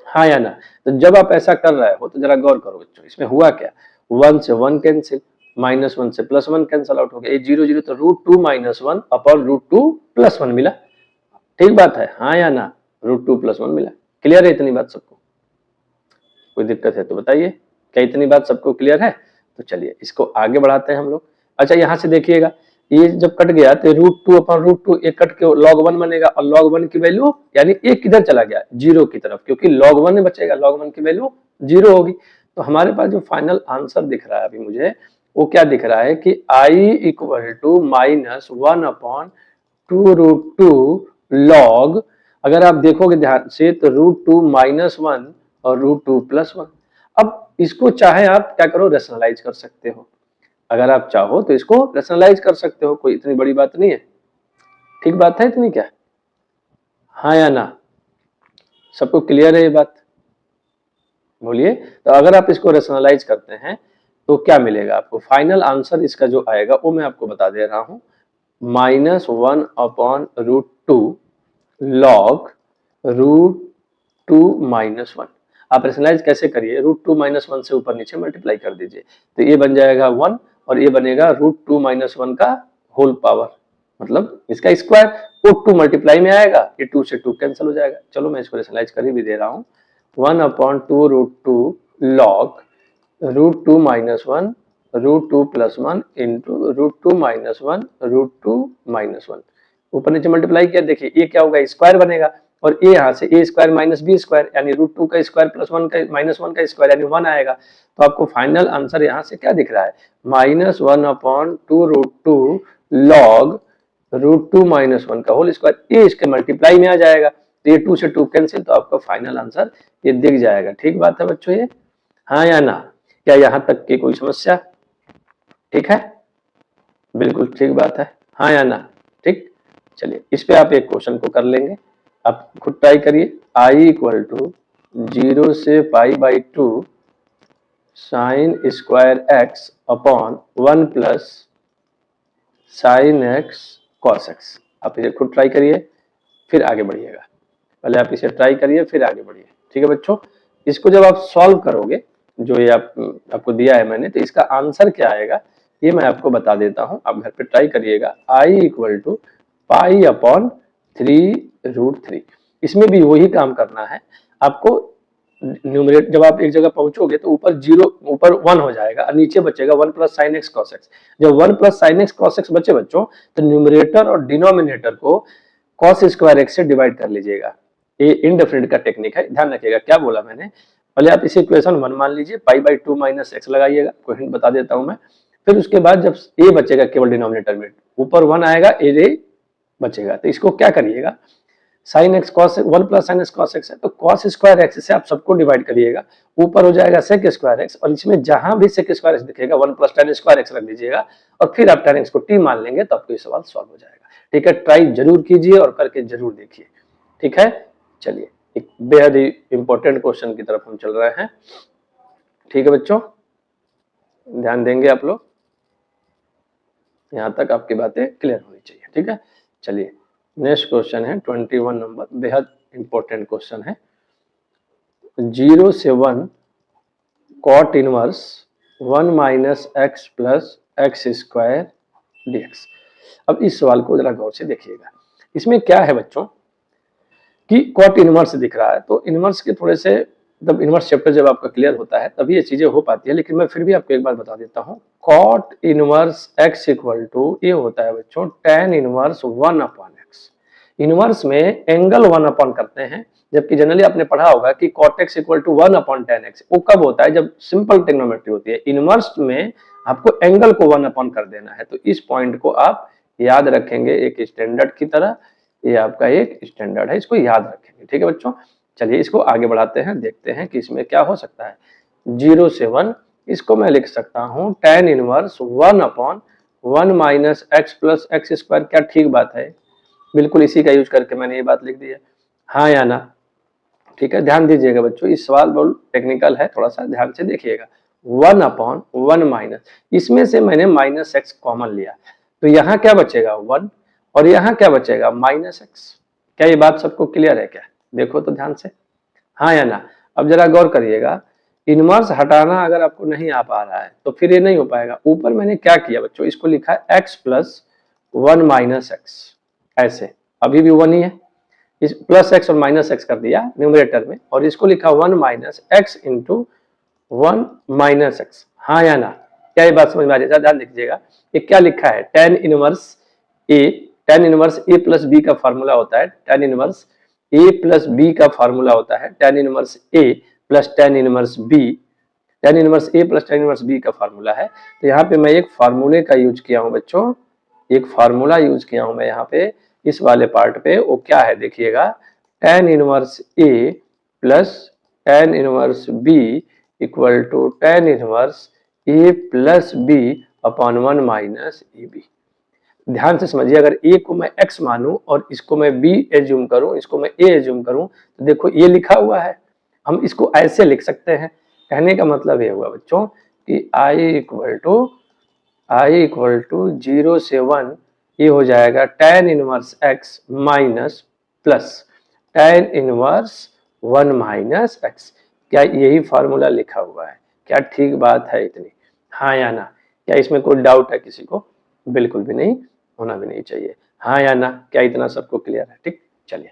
हाँ या ना? तो जब आप ऐसा कर रहे हो तो जरा गौर करो बच्चों, इसमें हुआ क्या, 1 से 1 कैंसिल, -1 से +1 कैंसिल आउट हो गया, ये 0 0, तो √2 - 1 अपॉन √2 + 1 मिला, ठीक बात है, हाँ या ना? √2 + 1 मिला। क्लियर है इतनी बात सबको? कोई दिक्कत है तो बताइए, क्या इतनी बात सबको क्लियर है? तो चलिए इसको आगे बढ़ाते हैं हम लोग। अच्छा यहाँ से देखिएगा, ये जब कट गया तो √2/√2 एक कट के log1 बनेगा, और log1 की वैल्यू यानी एक किधर चला गया, 0 की तरफ, क्योंकि log1 बचेगा, log1 की वैल्यू 0 होगी। तो हमारे पास जो फाइनल आंसर दिख रहा है अभी मुझे, वो क्या दिख रहा है कि I = -1/2√2 log, अगर आप देखोगे ध्यान से तो √2 - 1 और √2 + 1। अब इसको चाहे आप क्या करो, रेशनलाइज कर सकते हो, अगर आप चाहो तो इसको रेशनलाइज कर सकते हो, कोई इतनी बड़ी बात नहीं है। ठीक बात है इतनी क्या? हाँ या ना? सबको क्लियर है ये बात? बोलिए। तो अगर आप इसको रेशनलाइज करते हैं तो क्या मिलेगा आपको? फाइनल आंसर इसका जो आएगा वो मैं आपको बता दे रहा हूं, -1/√2 log √2 - 1। आप रेशनलाइज कैसे करिए, √2 - 1 से ऊपर नीचे मल्टीप्लाई कर दीजिए, तो ये बन जाएगा 1 और ये बनेगा √2 - 1 का होल पावर, मतलब इसका स्क्वायर। वो 2 मल्टीप्लाई में आएगा, ये 2 से 2 कैंसिल हो जाएगा। चलो मैं इसको रेशनलाइज कर ही भी दे रहा हूँ, 1/2√2 log √2 - 1 √2 + 1 इंटू √2 - 1 √2 - 1। ऊपर नीचे मल्टीप्लाई किया, देखिए ये क्या होगा, स्क्वायर बनेगा, और ये यहाँ से a² - b² यानी √2 का स्क्वायर + 1 का -1 का स्क्वायर यानी 1 आएगा। तो आपको फाइनल आंसर यहाँ से क्या दिख रहा है, -1/2√2 log √2 - 1 का होल स्क्वायर। ये इसके मल्टीप्लाई में आ जाएगा, तो ये 2 से 2 कैंसिल, तो आपका फाइनल आंसर ये दिख जाएगा। ठीक बात है बच्चों ये? हाँ या ना? क्या यहाँ तक की कोई समस्या? ठीक है, बिल्कुल ठीक बात है, हाँ या ना? ठीक, चलिए इस पे आप एक क्वेश्चन को कर लेंगे, आप खुद ट्राई करिए। I = 0 से π/2 sin square x upon 1 + sin x cos x। आप इसे खुद ट्राई करिए, फिर आगे बढ़िएगा। पहले आप इसे ट्राई करिए, फिर आगे बढ़िए। ठीक है बच्चों, इसको जब आप सॉल्व करोगे, जो ये आपको दिया है मैंने, तो इसका आंसर क्या आएगा ये मैं आपको बता देता हूं, आप घर पे ट्राई करिएगा। I = π/3√3। इसमें भी वही काम करना है आपको। न्यूमरेटर जब आप एक जगह पहुंचोगे तो ऊपर 0, ऊपर 1 हो जाएगा और नीचे बचेगा 1 + sin x cos x। जब 1 + sin x cos x बचे बच्चों, तो न्यूमरेटर और डिनोमिनेटर को cos स्क्वायर x से डिवाइड कर लीजिएगा। ये इनडेफिनिट का टेक्निक है, ध्यान रखिएगा। क्या बोला मैंने, पहले आप इसे इक्वेशन 1 मान लीजिए, π/2 - x लगाइएगा, कोई हिंट बता देता हूं मैं। फिर उसके बाद जब a बचेगा केवल डिनोमिनेटर में, ऊपर 1 आएगा, a बचेगा, तो इसको क्या करिएगा, sin x cos 1 + sin x cos x है, तो cos स्क्वायर x से आप सबको डिवाइड करिएगा, ऊपर हो जाएगा sec स्क्वायर x, और इसमें जहां भी sec स्क्वायर x दिखेगा 1 + tan स्क्वायर x रख दीजिएगा, और फिर आप tan x को t मान लेंगे, तो आपको ये सवाल सॉल्व हो जाएगा। ठीक है, ट्राई जरूर कीजिए और करके जरूर देखिए। ठीक है, चलिए एक बेहद ही इंपॉर्टेंट क्वेश्चन की तरफ हम चल रहे हैं। ठीक है बच्चों, ध्यान देंगे आप लोग, यहां तक आपकी बातें क्लियर होनी चाहिए। ठीक है, चलिए नेक्स्ट क्वेश्चन है 21 नंबर, बेहद इंपॉर्टेंट क्वेश्चन है। 0 से 1 cot inverse 1 - x + x² dx। अब इस सवाल को जरा गौर से देखिएगा। इसमें क्या है बच्चों कि कॉट इनवर्स दिख रहा है, तो इनवर्स के थोड़े से, जब इनवर्स चैप्टर जब आपका क्लियर होता है तभी ये चीजें हो पाती है, लेकिन मैं फिर भी आपको एक बार बता देता हूँ। कॉट इनवर्स x = ये होता है बच्चों tan इनवर्स 1/x। इनवर्स में एंगल 1/ करते हैं, जबकि जनरली आपने पढ़ा होगा कि cot x = 1/tan x। वो कब होता है, जब सिंपल ट्रिग्नोमेट्री होती है। इनवर्स में आपको एंगल को 1/ कर देना है, तो इस पॉइंट को आप याद रखेंगे एक स्टैंडर्ड की तरह। ये आपका एक स्टैंडर्ड है, इसको याद रखेंगे। ठीक है बच्चों, चलिए इसको आगे बढ़ाते हैं, देखते हैं कि इसमें क्या हो सकता है। 0 से 1, इसको मैं लिख सकता हूं tan इनवर्स 1/1 - x + x²। क्या ठीक बात है? बिल्कुल इसी का यूज करके मैंने ये बात लिख दी है, हाँ या ना? ठीक है, ध्यान दीजिएगा बच्चों, इस सवाल बहुत टेक्निकल है, थोड़ा सा ध्यान से देखिएगा। 1/1 इसमें से मैंने -x कॉमन लिया, तो यहाँ क्या बचेगा 1, और यहाँ क्या बचेगा -x। क्या ये बात सबको क्लियर है क्या? देखो तो ध्यान से, हाँ या ना? अब जरा गौर करिएगा, इनवर्स हटाना अगर आपको नहीं आ पा रहा है तो फिर ये नहीं हो पाएगा। ऊपर मैंने क्या किया बच्चों, इसको लिखा है x + 1 - x, ऐसे अभी भी 1 ही है, इस +x और -x कर दिया न्यूमरेटर में, और इसको लिखा 1 - x × 1 - x, हाँ या ना? क्या ये बात समझ में आ रही है? ध्यान दीजिएगा, ये क्या लिखा है, tan इनवर्स ए प्लस बी का फॉर्मूला होता है, tan इनवर्स ए प्लस बी का फॉर्मूला होता है, tan इनवर्स ए plus tan inverse B, tan inverse ए प्लस tan इनवर्स बी का फॉर्मूला है। तो यहाँ पे मैं एक फार्मूले का यूज किया हूँ बच्चों, एक फार्मूला यूज किया हूँ मैं यहाँ पे इस वाले पार्ट पे। वो क्या है देखिएगा, tan inverse A plus tan inverse b equal to tan inverse A plus b upon 1 minus a b. ध्यान से समझिए, अगर ए को मैं x मानूं और इसको मैं b एज्यूम करूं, इसको मैं a एज्यूम करूं, तो देखो ये लिखा हुआ है, हम इसको ऐसे लिख सकते हैं। कहने का मतलब ये हुआ बच्चों कि i इक्वल टू 0 से 1, ये हो जाएगा tan inverse x minus plus tan inverse 1 minus x। क्या यही फार्मूला लिखा हुआ है? क्या ठीक बात है इतनी? हाँ या ना? क्या इसमें कोई डाउट है किसी को? बिल्कुल भी नहीं, होना भी नहीं चाहिए। हाँ या ना? क्या इतना सबको क्लियर है? ठीक, चलिए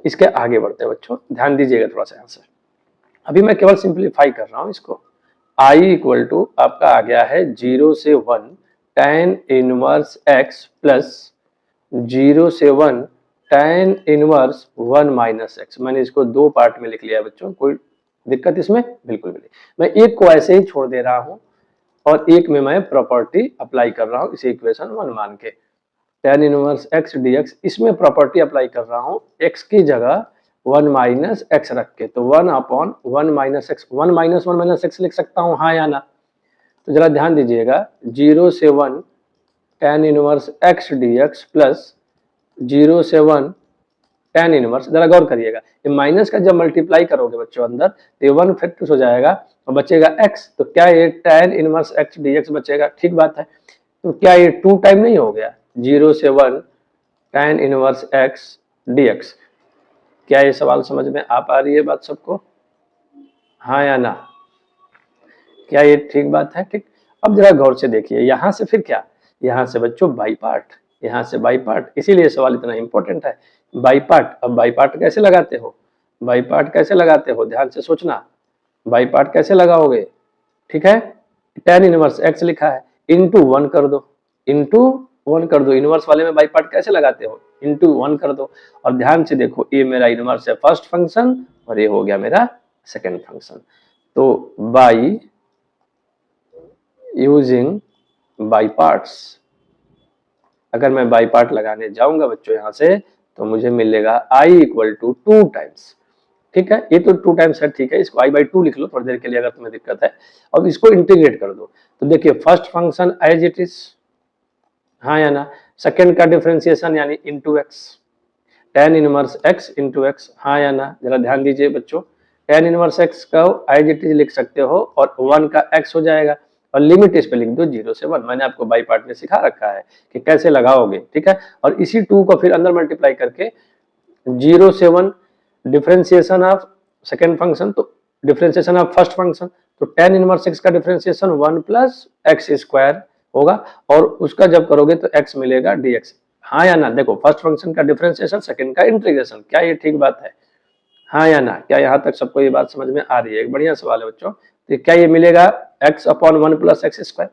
इसके आगे बढ़ते हैं बच्चों, ध्यान दीजिएगा थोड़ा सा यहाँ से। अभी मैं केवल सिंप्लीफाई कर रहा हूँ इसको। I इक्वल टू आपका आ गया है 0 से 1 tan इनवर्स x प्लस 0 से 1 tan इनवर्स 1 माइनस x। मैंने इसको दो पार्ट में लिख लिया बच्चों, कोई दिक्कत इसमें बिल्कुल भी नहीं। मैं एक को ऐसे ही छोड़ दे रहा हूँ और एक में मैं प्रॉपर्टी अप्लाई कर रहा हूँ, इसे इक्वेशन 1 मान के। tan इनवर्स x dx, इसमें प्रॉपर्टी अप्लाई कर रहा हूँ x की जगह 1 माइनस एक्स रख के, तो 1 upon 1 minus x, 1 minus x लिख सकता हूँ, हाँ या ना? तो जरा ध्यान दीजिएगा, 0 से 1 tan inverse x dx plus 0 से 1 tan इनवर्स, जरा गौर करिएगा, ये माइनस का जब मल्टीप्लाई करोगे बच्चों अंदर तो ये 1 फैक्टर्स हो जाएगा और बचेगा x, तो क्या ये tan इनवर्स x dx बचेगा? ठीक बात है। तो क्या ये 2 टाइम नहीं हो गया, 0 से 1 tan इनवर्स x dx? क्या ये सवाल समझ में आ पा रही है बात सबको? हाँ या ना? क्या ये ठीक बात है? ठीक, अब जरा गौर से देखिए, यहां से फिर क्या, यहां से बच्चों बाई पार्ट, यहां से बाई पार्ट, इसीलिए सवाल इतना इंपॉर्टेंट है। बाई पार्ट, अब बाई पार्ट कैसे लगाते हो? बाई पार्ट कैसे लगाते हो, ध्यान से सोचना, बाई पार्ट कैसे लगाओगे? ठीक है, tan इनवर्स x लिखा है, इंटू 1 कर दो, इंटू 1 कर दो। इनवर्स वाले में बाई पार्ट कैसे लगाते हो? इंटू 1 कर दो। और ध्यान से देखो, ये मेरा इनवर्स है फर्स्ट फंक्शन और ये हो गया मेरा सेकंड फंक्शन। तो बाई यूजिंग बाई पार्ट्स, अगर मैं बाई पार्ट लगाने जाऊंगा बच्चों यहां से, तो मुझे मिलेगा i इक्वल टू 2 टाइम्स। ठीक है, ये तो 2 टाइम्स है, ठीक है, इसको i बाई 2 लिख लो थोड़ी देर के लिए अगर तुम्हें दिक्कत है। अब इसको इंटीग्रेट कर दो, तो देखिए first function as it is, हाँ या ना? सेकंड का डिफरेंशिएशन यानी into x, tan inverse x into x, हाँ या ना? जरा ध्यान दीजिए बच्चों, tan इनवर्स x का एज इट इज लिख सकते हो और 1 का x हो जाएगा और लिमिट इस पे लिख दो 0 से 1। मैंने आपको बाई पार्ट में सिखा रखा है कि कैसे लगाओगे, ठीक है। और इसी 2 को फिर अंदर मल्टीप्लाई करके 0 से 1 डिफरेंशिएशन ऑफ सेकंड फंक्शन, तो डिफरेंशिएशन ऑफ फर्स्ट फंक्शन, तो tan इनवर्स x का डिफरेंशिएशन 1 प्लस एक्स स्क्वायर होगा और उसका जब करोगे तो x मिलेगा dx। हाँ या ना? देखो फर्स्ट फंक्शन का डिफरेंशिएशन, सेकंड का इंटीग्रेशन, क्या ये ठीक बात है? हाँ या ना? क्या यहाँ तक सबको ये बात समझ में आ रही है? एक बढ़िया सवाल है बच्चों। तो क्या ये मिलेगा x upon 1 plus x square?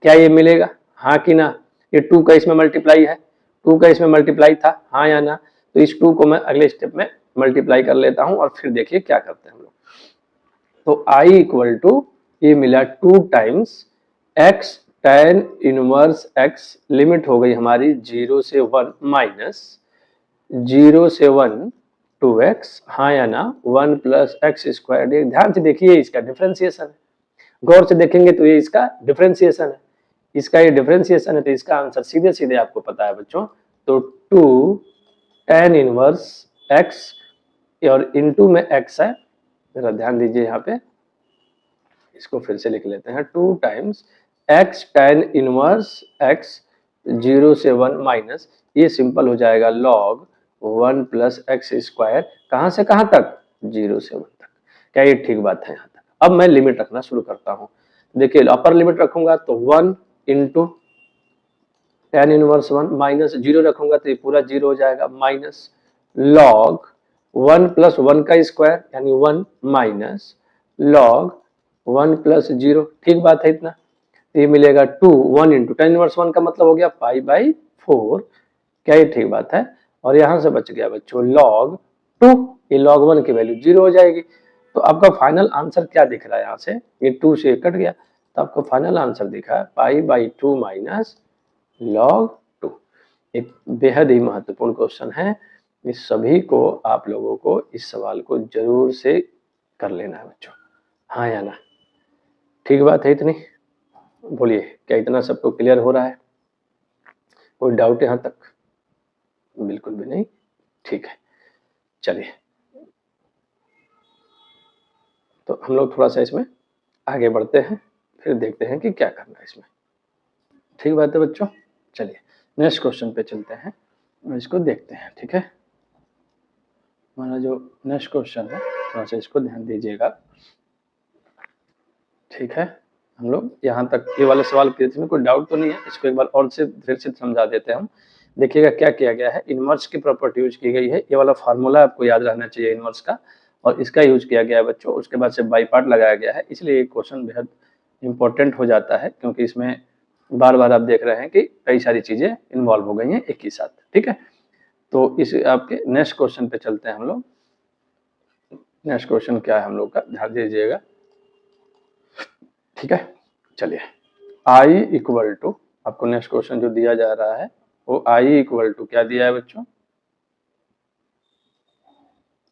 क्या ये मिलेगा, हाँ कि ना? ये 2 का इसमें मल्टीप्लाई है, 2 का इसमें मल्टीप्लाई था, हाँ या ना? तो इस 2 को मैं अगले स्टेप में मल्टीप्लाई कर लेता हूं और फिर देखिए क्या करते हैं हम लोग। तो i इक्वल टू ये मिला 2 times x tan inverse x, limit हो गई हमारी 0 से 1 माइनस 0 से 1 2x, हाँ या ना? 1 प्लस एक्स स्क्वायर। ध्यान से देखिए, इसका डिफरेंशिएशन है, गौर से देखेंगे तो ये इसका डिफरेंशिएशन है, इसका ये डिफरेंशिएशन है, तो इसका आंसर सीधे सीधे आपको पता है बच्चों। तो 2 tan इनवर्स x और इनटू में x है, जरा ध्यान दीजिए यहाँ पे, इसको फिर से लिख लेते हैं, 2 times x tan inverse x 0 से 1 माइनस, ये सिंपल हो जाएगा log 1 प्लस एक्स स्क्वायर, कहां से कहां तक? 0 से 1 तक। क्या ये ठीक बात है यहाँ तक? अब मैं लिमिट रखना शुरू करता हूं। देखिए अपर लिमिट रखूंगा तो 1 इंटू tan इनवर्स 1 माइनस 0 रखूंगा तो ये पूरा 0 हो जाएगा, माइनस log 1 प्लस 1 का स्क्वायर यानी 1 माइनस log 1 प्लस 0। ठीक बात है इतना? तो ये मिलेगा 2 1 इंटू tan इनवर्स 1 का मतलब हो गया π/4। क्या ये ठीक बात है? और यहाँ से बच गया बच्चों log 2, ये log 1 की वैल्यू 0 हो जाएगी। तो आपका फाइनल आंसर क्या दिख रहा है? यहाँ से ये 2 से कट गया, तो आपका फाइनल आंसर दिखा है π/2 माइनस log 2। एक बेहद ही महत्वपूर्ण क्वेश्चन है, इस सभी को आप लोगों को इस सवाल को जरूर से कर लेना है बच्चों, हाँ या ना? ठीक बात है इतनी? बोलिए, क्या इतना सबको क्लियर हो रहा है? कोई डाउट यहाँ तक? बिल्कुल भी नहीं। ठीक है, चलिए तो हम लोग थोड़ा सा इसमें आगे बढ़ते हैं, फिर देखते हैं कि क्या करना है इसमें। ठीक बात है बच्चों, चलिए नेक्स्ट क्वेश्चन पे चलते हैं, इसको देखते हैं। ठीक है, हमारा जो नेक्स्ट क्वेश्चन है थोड़ा सा इसको ध्यान दीजिएगा। ठीक है, हम लोग यहाँ तक ये वाले सवाल के इसमें कोई डाउट तो नहीं है, इसको एक बार और से फिर से समझा देते हैं हम। देखिएगा क्या किया गया है, इनवर्स की प्रॉपर्टी यूज की गई है, ये वाला फार्मूला आपको याद रहना चाहिए इनवर्स का, और इसका यूज किया गया है बच्चों। उसके बाद से बाई पार्ट लगाया गया है, इसलिए ये क्वेश्चन बेहद इंपॉर्टेंट हो जाता है, क्योंकि इसमें बार बार आप देख रहे हैं कि कई सारी चीजें इन्वॉल्व हो गई हैं एक ही साथ। ठीक है, तो इस आपके नेक्स्ट क्वेश्चन पे चलते हैं हम लोग। नेक्स्ट क्वेश्चन क्या है हम लोग का, ध्यान दीजिएगा। ठीक है, चलिए i इक्वल टू, आपको नेक्स्ट क्वेश्चन जो दिया जा रहा है वो i इक्वल टू क्या दिया है बच्चों?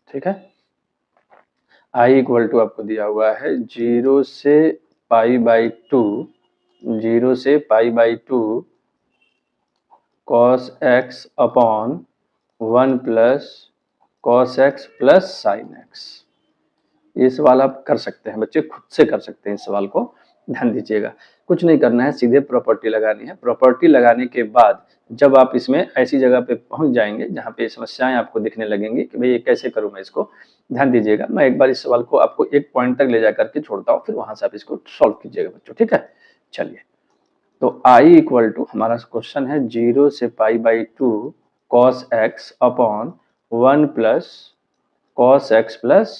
ठीक है, i इक्वल टू आपको दिया हुआ है 0 से π/2, 0 से π/2 cos x upon 1 plus cos x plus sin x। ये सवाल आप कर सकते हैं बच्चे, खुद से कर सकते हैं इस सवाल को, ध्यान दीजिएगा। कुछ नहीं करना है, सीधे प्रॉपर्टी लगानी है। प्रॉपर्टी लगाने के बाद जब आप इसमें ऐसी जगह पे पहुंच जाएंगे जहां पे समस्याएं आपको दिखने लगेंगी कि भाई ये कैसे करूं मैं इसको, ध्यान दीजिएगा। मैं एक बार इस सवाल को आपको एक पॉइंट तक ले जा करके छोड़ता हूँ, फिर वहां से आप इसको सॉल्व कीजिएगा बच्चों। ठीक है, चलिए तो i इक्वल टू हमारा क्वेश्चन है 0 से π/2 cos x upon 1 plus cos x plus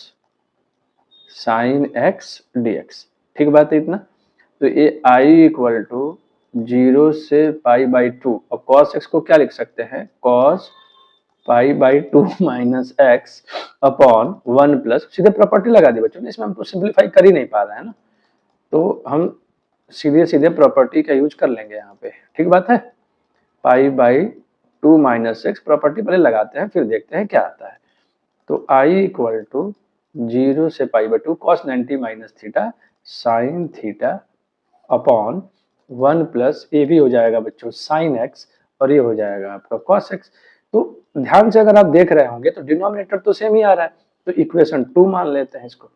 sin x dx। ठीक बात है इतना? तो ये i इक्वल टू 0 से π/2, और cos x को क्या लिख सकते हैं? cos π/2 minus x upon 1 plus, सीधे प्रॉपर्टी लगा दी बच्चों ने, इसमें हम तो सिंप्लीफाई कर ही नहीं पा रहे हैं ना, तो हम सीधे सीधे प्रॉपर्टी का यूज कर लेंगे यहाँ पे। ठीक बात है, π/2 माइनस x प्रॉपर्टी पहले लगाते हैं, फिर देखते हैं क्या आता है। तो i इक्वल टू 0 से π/2 cos 90 minus theta sine theta upon 1 plus ये भी हो जाएगा बच्चों साइन x, और ये हो जाएगा आपका cos x। तो ध्यान से अगर आप देख रहे होंगे तो डिनोमिनेटर तो सेम ही आ रहा है, तो इक्वेशन 2 मान लेते हैं इसको।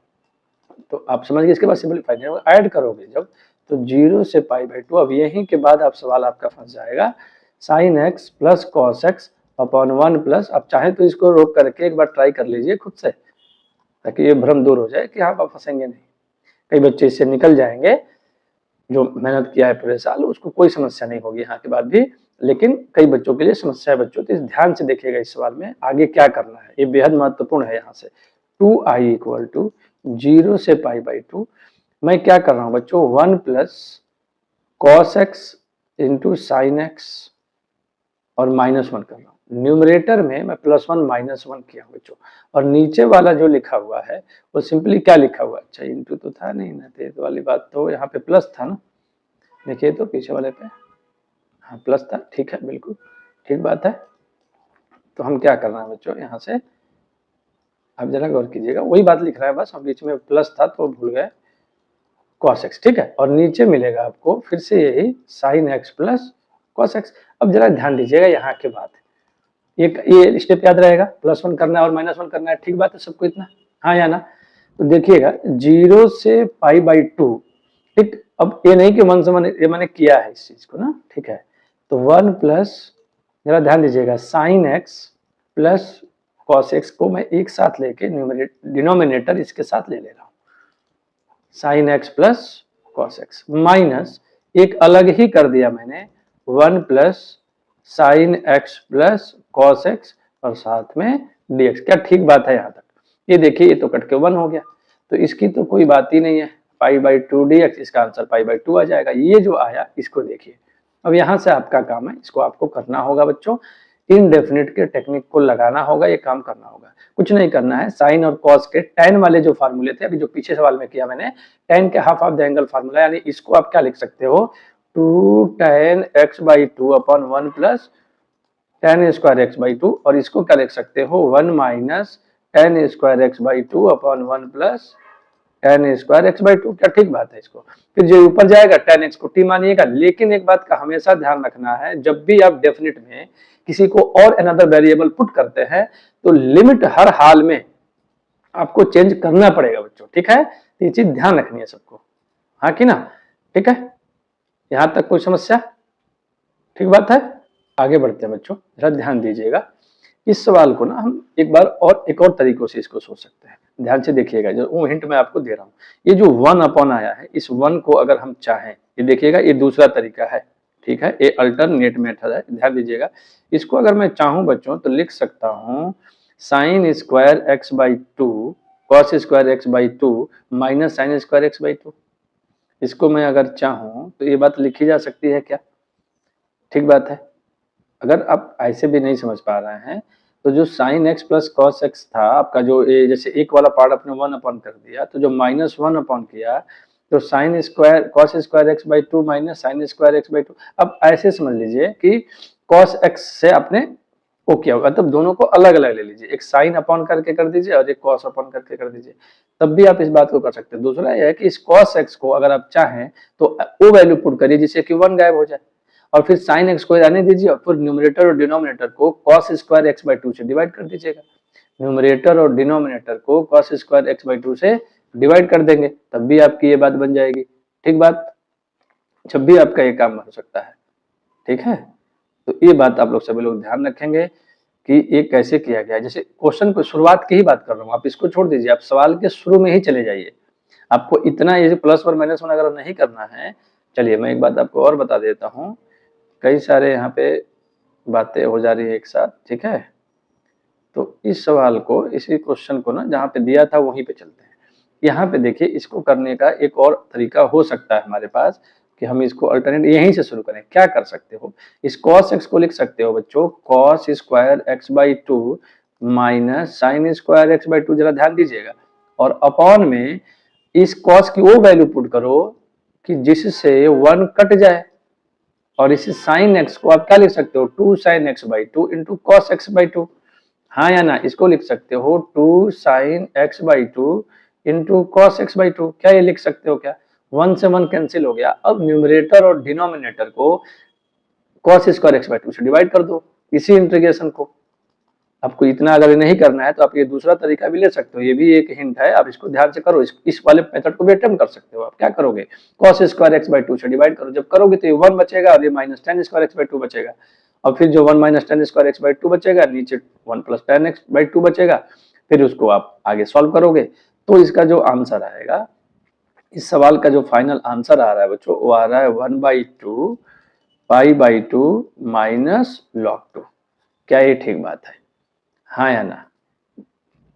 तो आप समझ गए, इसके बाद सिंपलीफाई ऐड करोगे जब, तो 0 से π/2, अब यहीं के बाद आप सवाल आपका फंस जाएगा, sine x plus cos x upon 1 plus, आप चाहे तो इसको रोक करके एक बार ट्राई कर लीजिए खुद से, ताकि ये भ्रम दूर हो जाए कि हाँ आप फंसेंगे नहीं। कई बच्चे इससे निकल जाएंगे, जो मेहनत किया है पूरे साल उसको कोई समस्या नहीं होगी यहाँ के बाद भी, लेकिन कई बच्चों के लिए समस्या है बच्चों, तो इस ध्यान से देखिएगा इस सवाल में आगे क्या करना है, ये बेहद महत्वपूर्ण है। यहाँ से 2i इक्वल टू 0 से π/2, मैं क्या कर रहा हूँ बच्चों, 1 plus cos x into sine x और -1 कर रहा हूँ। न्यूमरेटर में मैं +1 -1 किया बच्चों, और नीचे वाला जो लिखा हुआ है वो सिंपली क्या लिखा हुआ है, अच्छा इंटू तो था नहीं ना, तो वाली बात तो यहाँ पे प्लस था ना, देखिए तो पीछे वाले पे हाँ प्लस था। ठीक है, बिल्कुल ठीक बात है। तो हम क्या करना है बच्चों, यहाँ से आप जरा गौर कीजिएगा, वही बात लिख रहा है बस, हम बीच में प्लस था तो भूल गए, cos x। ठीक है, और नीचे मिलेगा आपको फिर से यही sin x plus cos x। अब जरा ध्यान दीजिएगा यहाँ के बाद, ये स्टेप याद रहेगा, +1 करना है और -1 करना है। ठीक बात है सबको इतना, हाँ या ना? तो देखिएगा 0 से π/2, ठीक, अब ये नहीं कि 1 से ये मैंने किया है इस चीज को ना, ठीक है, तो 1 प्लस, जरा ध्यान दीजिएगा, sine x plus cos x को मैं एक साथ लेके डिनोमिनेटर इसके साथ ले रहा हूँ, sine x plus cos x minus एक अलग ही कर दिया मैंने 1 plus sine x plus cos x और साथ में dx। क्या ठीक बात है यहाँ तक? ये देखिए ये तो कट के 1 हो गया, तो इसकी तो कोई बात ही नहीं है, π/2 dx, इसका आंसर π/2 आ जाएगा। ये जो आया इसको देखिए। अब यहाँ से आपका काम है, इसको आपको करना होगा बच्चों, इनडेफिनिट के टेक्निक को लगाना होगा, ये काम करना होगा। कुछ नहीं करना है, साइन और कॉस के tan वाले जो फार्मूले थे, अभी जो पीछे सवाल में किया मैंने, tan के half of the angle formula, यानी इसको आप क्या लिख सकते हो, 2 tan x/2 upon 1 plus tan square x/2, और इसको क्या लिख सकते हो, 1 minus tan square x/2 upon 1 plus tan square x/2। क्या ठीक बात है इसको? फिर जो ऊपर जाएगा tan x को t मानिएगा। लेकिन एक बात का हमेशा ध्यान रखना है, जब भी आप डेफिनेट में किसी को और अनदर वेरिएबल पुट करते हैं तो लिमिट हर हाल में आपको चेंज करना पड़ेगा बच्चों, ठीक है? ये चीज ध्यान रखनी है सबको, हाँ कि ना? ठीक है, यहां तक कोई समस्या? ठीक बात है, आगे बढ़ते हैं बच्चों, जरा ध्यान दीजिएगा। इस सवाल को ना हम एक और तरीकों से इसको सोच सकते हैं। ध्यान से देखिएगा, जो वो हिंट मैं आपको दे रहा हूँ। ये जो 1 अपॉन आया है, इस 1 को अगर हम चाहें, ये देखिएगा, ये दूसरा तरीका है, ठीक है, ये अल्टरनेट मेथड है, ध्यान दीजिएगा। इसको अगर मैं चाहूं बच्चों तो लिख सकता हूं sine square x/2 cos square x/2 minus sine square x/2। इसको मैं अगर चाहूं तो ये बात लिखी जा सकती है क्या? ठीक बात है। अगर आप ऐसे भी नहीं समझ पा रहे हैं तो जो sign X plus cos x था आपका, जो ये जैसे एक वाला पार्ट अपने 1 अपॉन कर दिया, तो जो -1 अपॉन किया तो sine square cos square x/2 minus sine square x/2। अब ऐसे समझ लीजिए कि कॉस एक्स से आपने वो किया होगा, तब दोनों को अलग अलग ले लीजिए, एक साइन अपॉन करके कर दीजिए और एक कॉस अपॉन करके कर दीजिए, तब भी आप इस बात को कर सकते हैं। दूसरा यह है कि इस कॉस एक्स को अगर आप चाहें तो वो वैल्यू पुट करिए जिससे कि 1 गायब हो जाए, और फिर साइन एक्स को रहने दीजिए और फिर न्यूमरेटर और डिनोमिनेटर को कॉस स्क्वायर x/2 से डिवाइड कर दीजिएगा। न्यूमरेटर और डिनोमिनेटर को कॉस स्क्वायर x/2 से डिवाइड कर देंगे, तब भी आपकी ये बात बन जाएगी। ठीक बात, जब भी आपका ये काम हो सकता है, ठीक है? तो ये बात आप लोग सभी लोग ध्यान रखेंगे कि ये कैसे किया गया है। जैसे क्वेश्चन को शुरुआत की ही बात कर रहा हूँ, आप इसको छोड़ दीजिए, आप सवाल के शुरू में ही चले जाइए। आपको इतना ये प्लस और माइनस वन अगर नहीं करना है, चलिए मैं एक बात आपको और बता देता हूँ। कई सारे यहाँ पे बातें हो जा रही है एक साथ, ठीक है? तो इस सवाल को, इसी क्वेश्चन को ना जहाँ पे दिया था वहीं पे चलते हैं। यहाँ पे देखिए, इसको करने का एक और तरीका हो सकता है हमारे पास कि हम इसको अल्टरनेट यहीं से शुरू करें। क्या कर सकते हो, इस cos x को लिख सकते हो बच्चों cos square x/2 minus sine square x/2, जरा ध्यान दीजिएगा, और अपॉन में इस cos की वो वैल्यू पुट करो कि जिससे 1 कट जाए, और इस साइन एक्स को आप क्या लिख सकते हो, 2 sign x/2 into cos x/2, हाँ या ना? इसको लिख सकते हो 2 sign x/2 into cos x/2। क्या ये लिख सकते हो क्या? 1 से 1 कैंसिल हो गया। अब न्यूमरेटर और डिनोमिनेटर को कॉस स्क्वायर x/2 से डिवाइड कर दो, इसी इंटीग्रेशन को। आपको इतना अगर नहीं करना है तो आप ये दूसरा तरीका भी ले सकते हो, ये भी एक हिंट है, आप इसको ध्यान से करो। इस वाले मेथड को भी अटेम्प्ट कर सकते हो। आप क्या करोगे, cos स्क्वायर x/2 से डिवाइड करो, जब करोगे तो ये 1 बचेगा और ये माइनस tan स्क्वायर x/2 बचेगा, और फिर जो 1 माइनस tan स्क्वायर x/2 बचेगा, नीचे 1 प्लस tan x/2 बचेगा, फिर उसको आप आगे सॉल्व करोगे तो इसका जो आंसर आएगा, इस सवाल का जो फाइनल आंसर आ रहा है बच्चों, वो आ रहा है 1/2 π/2 माइनस log2। क्या ये ठीक बात है, हाँ या ना?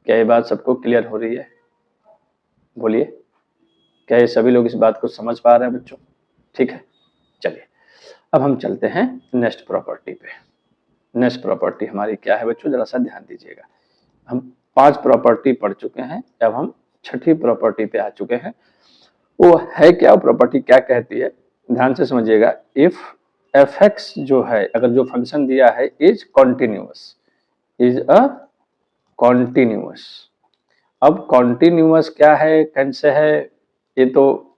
क्या ये बात सबको क्लियर हो रही है? बोलिए, क्या ये सभी लोग इस बात को समझ पा रहे हैं बच्चों? ठीक है, चलिए अब हम चलते हैं नेक्स्ट प्रॉपर्टी पे। नेक्स्ट प्रॉपर्टी हमारी क्या है बच्चों, जरा सा ध्यान दीजिएगा। हम 5 प्रॉपर्टी पढ़ चुके हैं, अब हम छठी प्रॉपर्टी पे आ चुके हैं। वो है क्या, प्रॉपर्टी क्या कहती है, ध्यान से समझिएगा। इफ f(x) जो है, अगर जो फंक्शन दिया है is continuous, is a continuous. अब कॉन्टिन्यूअस क्या है, कैसे है, ये तो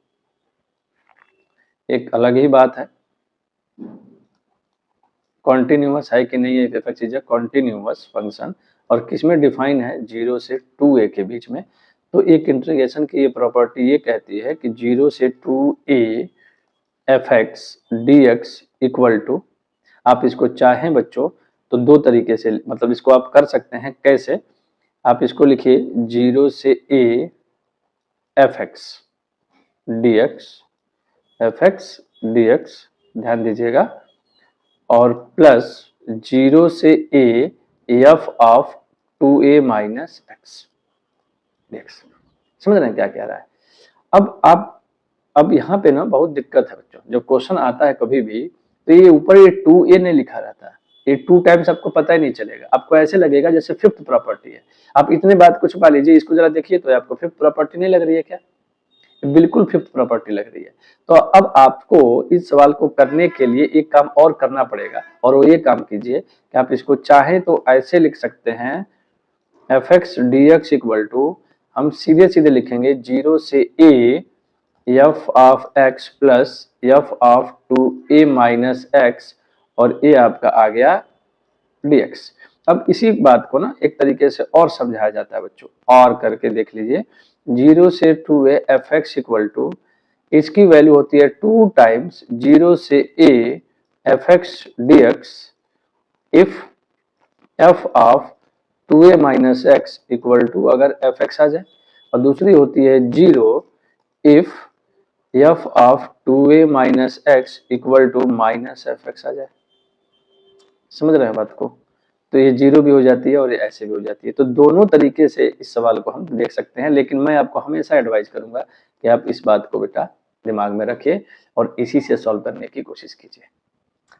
एक अलग ही बात है। कॉन्टिन्यूअस है कि नहीं है, f(x) is a continuous function, और किसमें डिफाइन है, 0 से 2a के बीच में। तो एक इंटीग्रेशन की ये प्रॉपर्टी ये कहती है कि 0 से 2a f(x) dx equal to, आप इसको चाहें बच्चों तो दो तरीके से, मतलब इसको आप कर सकते हैं। कैसे, आप इसको लिखिए 0 से a f(x) dx, ध्यान दीजिएगा, और प्लस 0 से a f of 2a minus x dx। समझ रहे हैं क्या कह रहा है? अब आप अब यहाँ पे ना बहुत दिक्कत है बच्चों, जब क्वेश्चन आता है कभी भी तो ये ऊपर ये 2a नहीं लिखा रहता है, ये 2 टाइम्स आपको पता ही नहीं चलेगा, आपको ऐसे लगेगा जैसे फिफ्थ प्रॉपर्टी है। आप इतने बात को छुपा लीजिए, इसको जरा देखिए तो आपको फिफ्थ प्रॉपर्टी नहीं लग रही है क्या? बिल्कुल फिफ्थ प्रॉपर्टी लग रही है। तो अब आपको इस सवाल को करने के लिए एक काम और करना पड़ेगा, और वो ये काम कीजिए कि आप इसको चाहे तो ऐसे लिख सकते हैं f x D x equal to, हम सीधे सीधे लिखेंगे 0 से a f of x plus f of 2a minus x, और a आपका आ गया dx। अब इसी बात को ना एक तरीके से और समझाया जाता है बच्चों, और करके देख लीजिए 0 से 2a F X equal to, इसकी वैल्यू होती है 2 टाइम्स 0 से a F x D X if F of 2a minus X equal to, अगर एफ एक्स आ जाए, और दूसरी होती है 0 if F of 2a minus X equal to minus F X आ जाए। समझ रहे हैं बात को? तो ये 0 भी हो जाती है और ये ऐसे भी हो जाती है। तो दोनों तरीके से इस सवाल को हम देख सकते हैं, लेकिन मैं आपको हमेशा एडवाइस करूंगा कि आप इस बात को बेटा दिमाग में रखिए और इसी से सॉल्व करने की कोशिश कीजिए।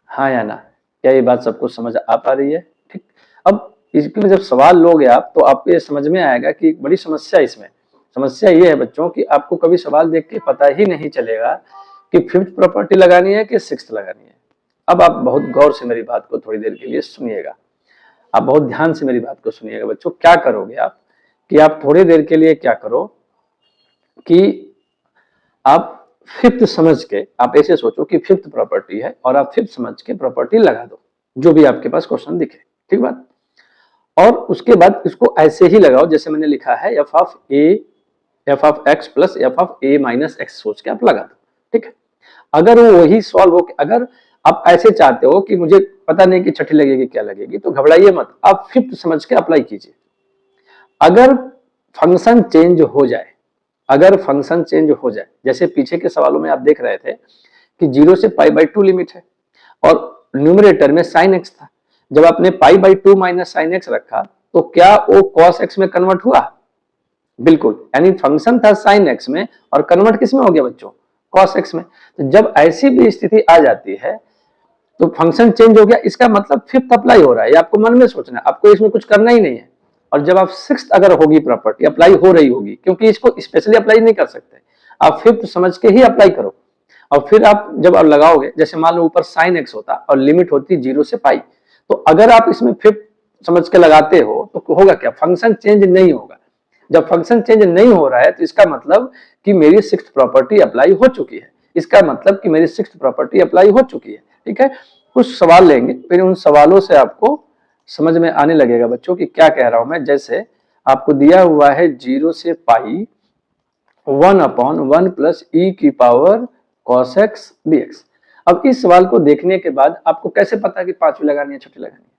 हाँ या ना? क्या ये बात सबको समझ आ पा रही है? ठीक। अब इसमें जब सवाल लोगे आप तो आपको ये समझ में आएगा कि एक बड़ी समस्या इसमें, समस्या ये है बच्चों कि आपको कभी सवाल देख के पता ही नहीं चलेगा कि फिफ्थ प्रॉपर्टी लगानी है कि सिक्स्थ लगानी है। अब आप बहुत गौर से मेरी बात को थोड़ी देर के लिए सुनिएगा, आप बहुत ध्यान से मेरी बात को सुनिएगा बच्चों। क्या करोगे आप कि आप थोड़ी देर के लिए क्या करो कि आप फिफ्थ समझ के, आप ऐसे सोचो कि फिफ्थ प्रॉपर्टी है और आप फिफ्थ समझ के प्रॉपर्टी लगा दो, जो भी आपके पास क्वेश्चन दिखे, ठीक बात। और उसके बाद इसको ऐसे ही लगाओ जैसे मैंने लिखा है F of x plus f of A minus x, सोच के आप लगा दो, ठीक है। अगर वो वही सॉल्व हो, अगर आप ऐसे चाहते हो कि मुझे पता नहीं कि छठी लगेगी क्या लगेगी, तो घबराइए मत, आप फिफ्थ समझ के अप्लाई कीजिए। अगर फंक्शन चेंज हो जाए, अगर फंक्शन चेंज हो जाए, जैसे पीछे के सवालों में आप देख रहे थे कि 0 से π/2 लिमिट है और न्यूमरेटर में sin x था, जब आपने π/2 माइनस sin x रखा तो क्या वो cos x में कन्वर्ट हुआ? बिल्कुल, यानी फंक्शन था sin x में और कन्वर्ट किस में हो गया बच्चों? cos x में। तो जब ऐसी भी स्थिति आ जाती है तो फंक्शन चेंज हो गया, इसका मतलब फिफ्थ अप्लाई हो रहा है, ये आपको मन में सोचना है, आपको इसमें कुछ करना ही नहीं है। और जब आप सिक्स्थ अगर होगी प्रॉपर्टी अप्लाई हो रही होगी, क्योंकि इसको स्पेशली अप्लाई नहीं कर सकते, आप फिफ्थ समझ के ही अप्लाई करो। और फिर आप जब आप लगाओगे, जैसे मान लो ऊपर sin x होता और लिमिट होती 0 से पाई, तो अगर आप इसमें फिफ्थ समझ के लगाते हो तो होगा क्या? फंक्शन चेंज नहीं होगा। जब फंक्शन चेंज नहीं हो रहा है तो इसका मतलब कि मेरी सिक्स्थ प्रॉपर्टी अप्लाई हो चुकी है, इसका मतलब कि मेरी सिक्स्थ प्रॉपर्टी अप्लाई हो चुकी है, ठीक है। कुछ सवाल लेंगे, फिर उन सवालों से आपको समझ में आने लगेगा बच्चों कि क्या कह रहा हूं मैं। जैसे आपको दिया हुआ है 0 से पाई 1/1 प्लस ई की पावर cos x dx। अब इस सवाल को देखने के बाद आपको कैसे पता कि पांचवी लगानी है छठी लगानी है?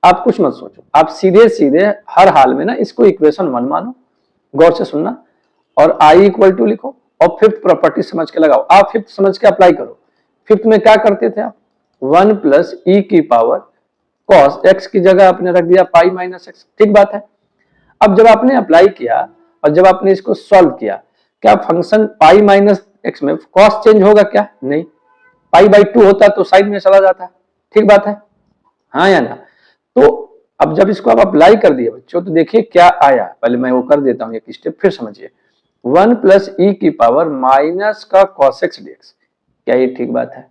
आप कुछ मत सोचो, आप सीधे सीधे हर हाल में ना इसको इक्वेशन 1 मानो, गौर से सुनना, और i इक्वल टू लिखो और फिफ्थ प्रॉपर्टी समझ के लगाओ। आप फिफ्थ समझ के अप्लाई करो। फिफ्थ में क्या करते थे आप? 1 प्लस ई की पावर cos x की जगह आपने रख दिया पाई माइनस एक्स, ठीक बात है। अब जब आपने अप्लाई किया और जब आपने इसको सॉल्व किया, क्या फंक्शन पाई माइनस एक्स में कॉस चेंज होगा क्या? नहीं। π/2 होता तो साइड में चला जाता, ठीक बात है, हाँ या ना? तो अब जब इसको आप अप्लाई कर दिए बच्चों तो देखिए क्या आया, पहले मैं वो कर देता हूं एक स्टेप, फिर समझिए। 1 प्लस ई की पावर माइनस का cos x dx, क्या ये ठीक बात है?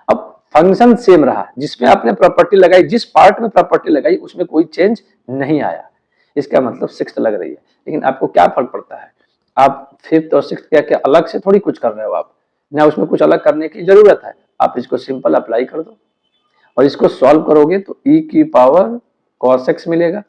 अब फंक्शन सेम रहा, जिसमें आपने प्रॉपर्टी लगाई, जिस पार्ट में प्रॉपर्टी लगाई उसमें कोई चेंज नहीं आया, इसका मतलब सिक्स्थ लग रही है। लेकिन आपको क्या फर्क पड़ता है? आप फिफ्थ और सिक्स्थ क्या क्या अलग से थोड़ी कुछ कर रहे हो आप, ना उसमें कुछ अलग करने की जरूरत है। आप इसको सिंपल अप्लाई कर दो और इसको सॉल्व करोगे तो e की पावर cos x मिलेगा।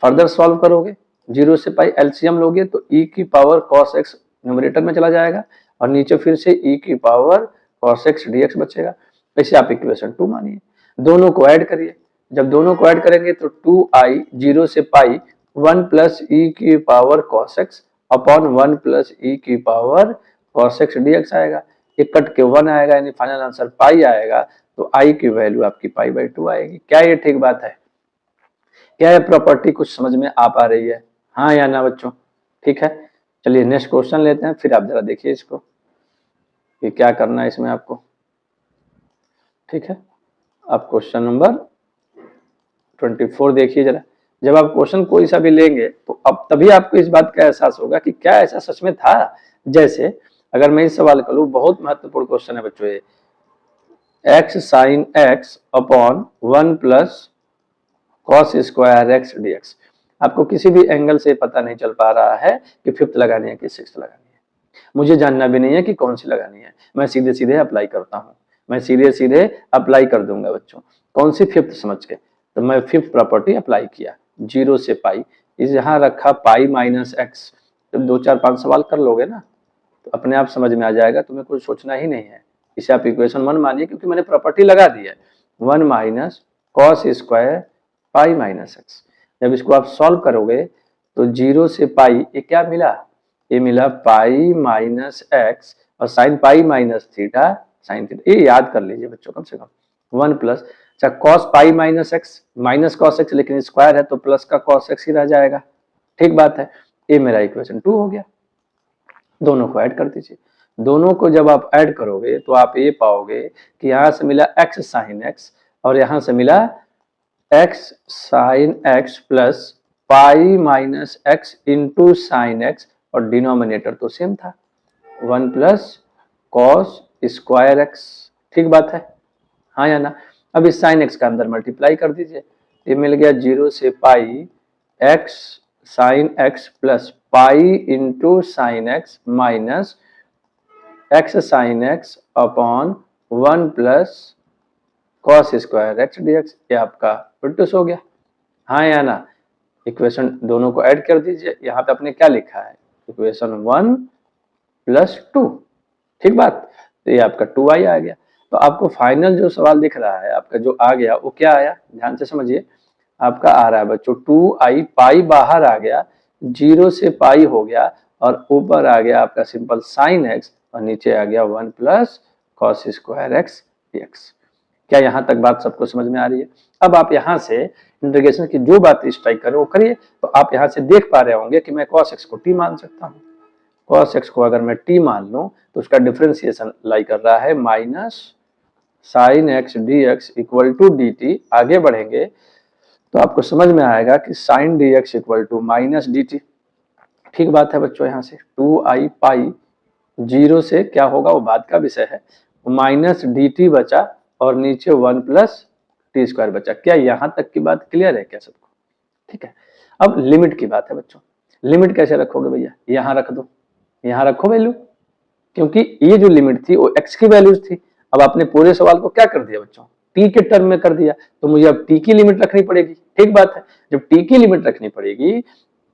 फर्दर सॉल्व करोगे 0 से पाई एलसीएम लोगे तो e की पावर cos x न्यूमरेटर में चला जाएगा और नीचे फिर से e की पावर cos x dx बचेगा। ऐसे आप इक्वेशन 2 मानिए, दोनों को ऐड करिए। जब दोनों को ऐड करेंगे तो 2i 0 से पाई 1 प्लस ई की power cos x upon 1 plus E की पावर cos x dx आएगा। ये कट के 1 आएगा, यानी फाइनल आंसर पाई आएगा। तो i की वैल्यू आपकी π/2 आएगी। क्या ये ठीक बात है? क्या ये प्रॉपर्टी कुछ समझ में आ पा रही है? हाँ या ना बच्चों? ठीक है, चलिए नेक्स्ट क्वेश्चन लेते हैं, फिर आप जरा देखिए इसको। कि क्या करना है इसमें आपको। ठीक है, आप क्वेश्चन नंबर 24 देखिए जरा। जब आप क्वेश्चन कोई सा भी लेंगे तो अब तभी आपको इस बात का एहसास होगा कि क्या ऐसा सच में था। जैसे अगर मैं इस सवाल करूं, बहुत महत्वपूर्ण क्वेश्चन है बच्चों ये, x sine x upon 1 plus cos square x dx. आपको किसी भी एंगल से पता नहीं चल पा रहा है कि फिफ्थ लगानी है कि सिक्स्थ लगानी है, मुझे जानना भी नहीं है कि कौन सी लगानी है, मैं सीधे सीधे अप्लाई करता हूँ, मैं सीधे सीधे अप्लाई कर दूंगा बच्चों। कौन सी फिफ्थ समझ के, तो मैं फिफ्थ प्रॉपर्टी अप्लाई किया, 0 से पाई, इस यहाँ रखा पाई माइनस एक्स। जब 2 4 5 सवाल कर लोगे ना तो अपने आप समझ में आ जाएगा, तुम्हें कुछ सोचना ही नहीं है। इसे आप इक्वेशन 1 मानिए, क्योंकि मैंने प्रॉपर्टी लगा दी है, 1 minus cos square pi minus x. जब इसको आप सॉल्व करोगे तो 0 से पाई, ये क्या मिला, ये मिला पाई माइनस एक्स, और sine pi minus theta sine theta, ये याद कर लीजिए बच्चों कम से कम। 1 प्लस, अच्छा cos pi minus x, minus cos x, लेकिन स्क्वायर है तो प्लस का कॉस एक्स ही रह जाएगा। ठीक बात है, ये मेरा इक्वेशन 2 हो गया। दोनों को ऐड कर दीजिए, दोनों को जब आप ऐड करोगे तो आप ये पाओगे कि यहां से मिला एक्स साइन एक्स, और यहां से मिला x sine X plus pi minus x into sine x, और डिनोमिनेटर तो सेम था, 1 प्लस कॉस स्क्वायर एक्स। ठीक बात है, हाँ या ना। अब इस साइन एक्स का अंदर मल्टीप्लाई कर दीजिए, ये मिल गया 0 से pi X sine X plus pi into sine X minus X sine x upon 1 plus cos square x D X. ये आपका प्रोड्यूस हो गया, हाँ या ना। इक्वेशन दोनों को ऐड कर दीजिए, यहाँ पे आपने क्या लिखा है, इक्वेशन 1 प्लस 2। ठीक बात, तो ये आपका 2i आ गया। तो आपको फाइनल जो सवाल दिख रहा है आपका जो आ गया वो क्या आया, ध्यान से समझिए। आपका आ रहा है बच्चों 2i, पाई बाहर आ गया, 0 से पाई हो गया, और ऊपर आ गया आपका सिंपल साइन एक्स, और नीचे आ गया 1 plus cos square x dx. क्या यहाँ तक बात सबको समझ में आ रही है? अब आप यहाँ से इंटीग्रेशन की जो बात स्ट्राइक करें वो करिए। तो आप यहाँ से देख पा रहे होंगे कि मैं cos x को t मान सकता हूँ। cos x को अगर मैं t मान लूँ तो उसका डिफरेंशिएशन लाई कर रहा है minus sine x D x equal to d t. आगे बढ़ेंगे तो आपको समझ में आएगा कि sine d x equal to minus d t. ठीक बात है बच्चों, यहाँ से 2i पाई 0 से क्या होगा वो बात का विषय है, माइनस डी टी बचा, और नीचे 1 प्लस टी स्क्वायर बचा। क्या यहाँ तक की बात क्लियर है क्या सबको? ठीक है, अब लिमिट की बात है बच्चों। लिमिट कैसे रखोगे भैया, यहाँ रख दो, यहाँ रखो वैल्यू, क्योंकि ये जो लिमिट थी वो x की वैल्यूज थी। अब आपने पूरे सवाल को क्या कर दिया बच्चों, t के टर्म में कर दिया, तो मुझे अब t की लिमिट रखनी पड़ेगी। ठीक बात है, जब t की लिमिट रखनी पड़ेगी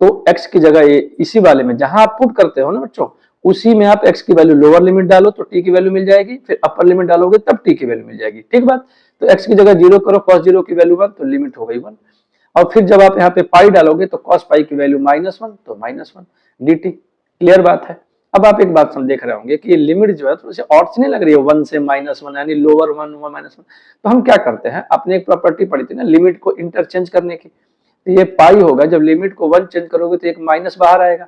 तो x की जगह ये इसी वाले में जहां आप पुट करते हो ना बच्चों, उसी में आप x की वैल्यू लोअर लिमिट डालो तो t की वैल्यू मिल जाएगी, फिर अपर लिमिट डालोगे तब t की वैल्यू मिल जाएगी। ठीक बात, तो x की जगह 0 करो, cos 0 की वैल्यू 1, तो लिमिट हो गई 1। और फिर जब आप यहाँ पे पाई डालोगे तो cos पाई की वैल्यू -1, तो -1 dt। क्लियर बात है। अब आप एक बात देख रहे होंगे कि ये लिमिट जो है थोड़ी सी ऑड सी नहीं लग रही है, 1 से -1 यानी लोअर 1 हुआ -1। तो हम क्या करते हैं, आपने एक प्रॉपर्टी पढ़ी थी ना लिमिट को इंटरचेंज करने की, तो ये पाई होगा, जब लिमिट को 1 चेंज करोगे तो एक माइनस बाहर आएगा,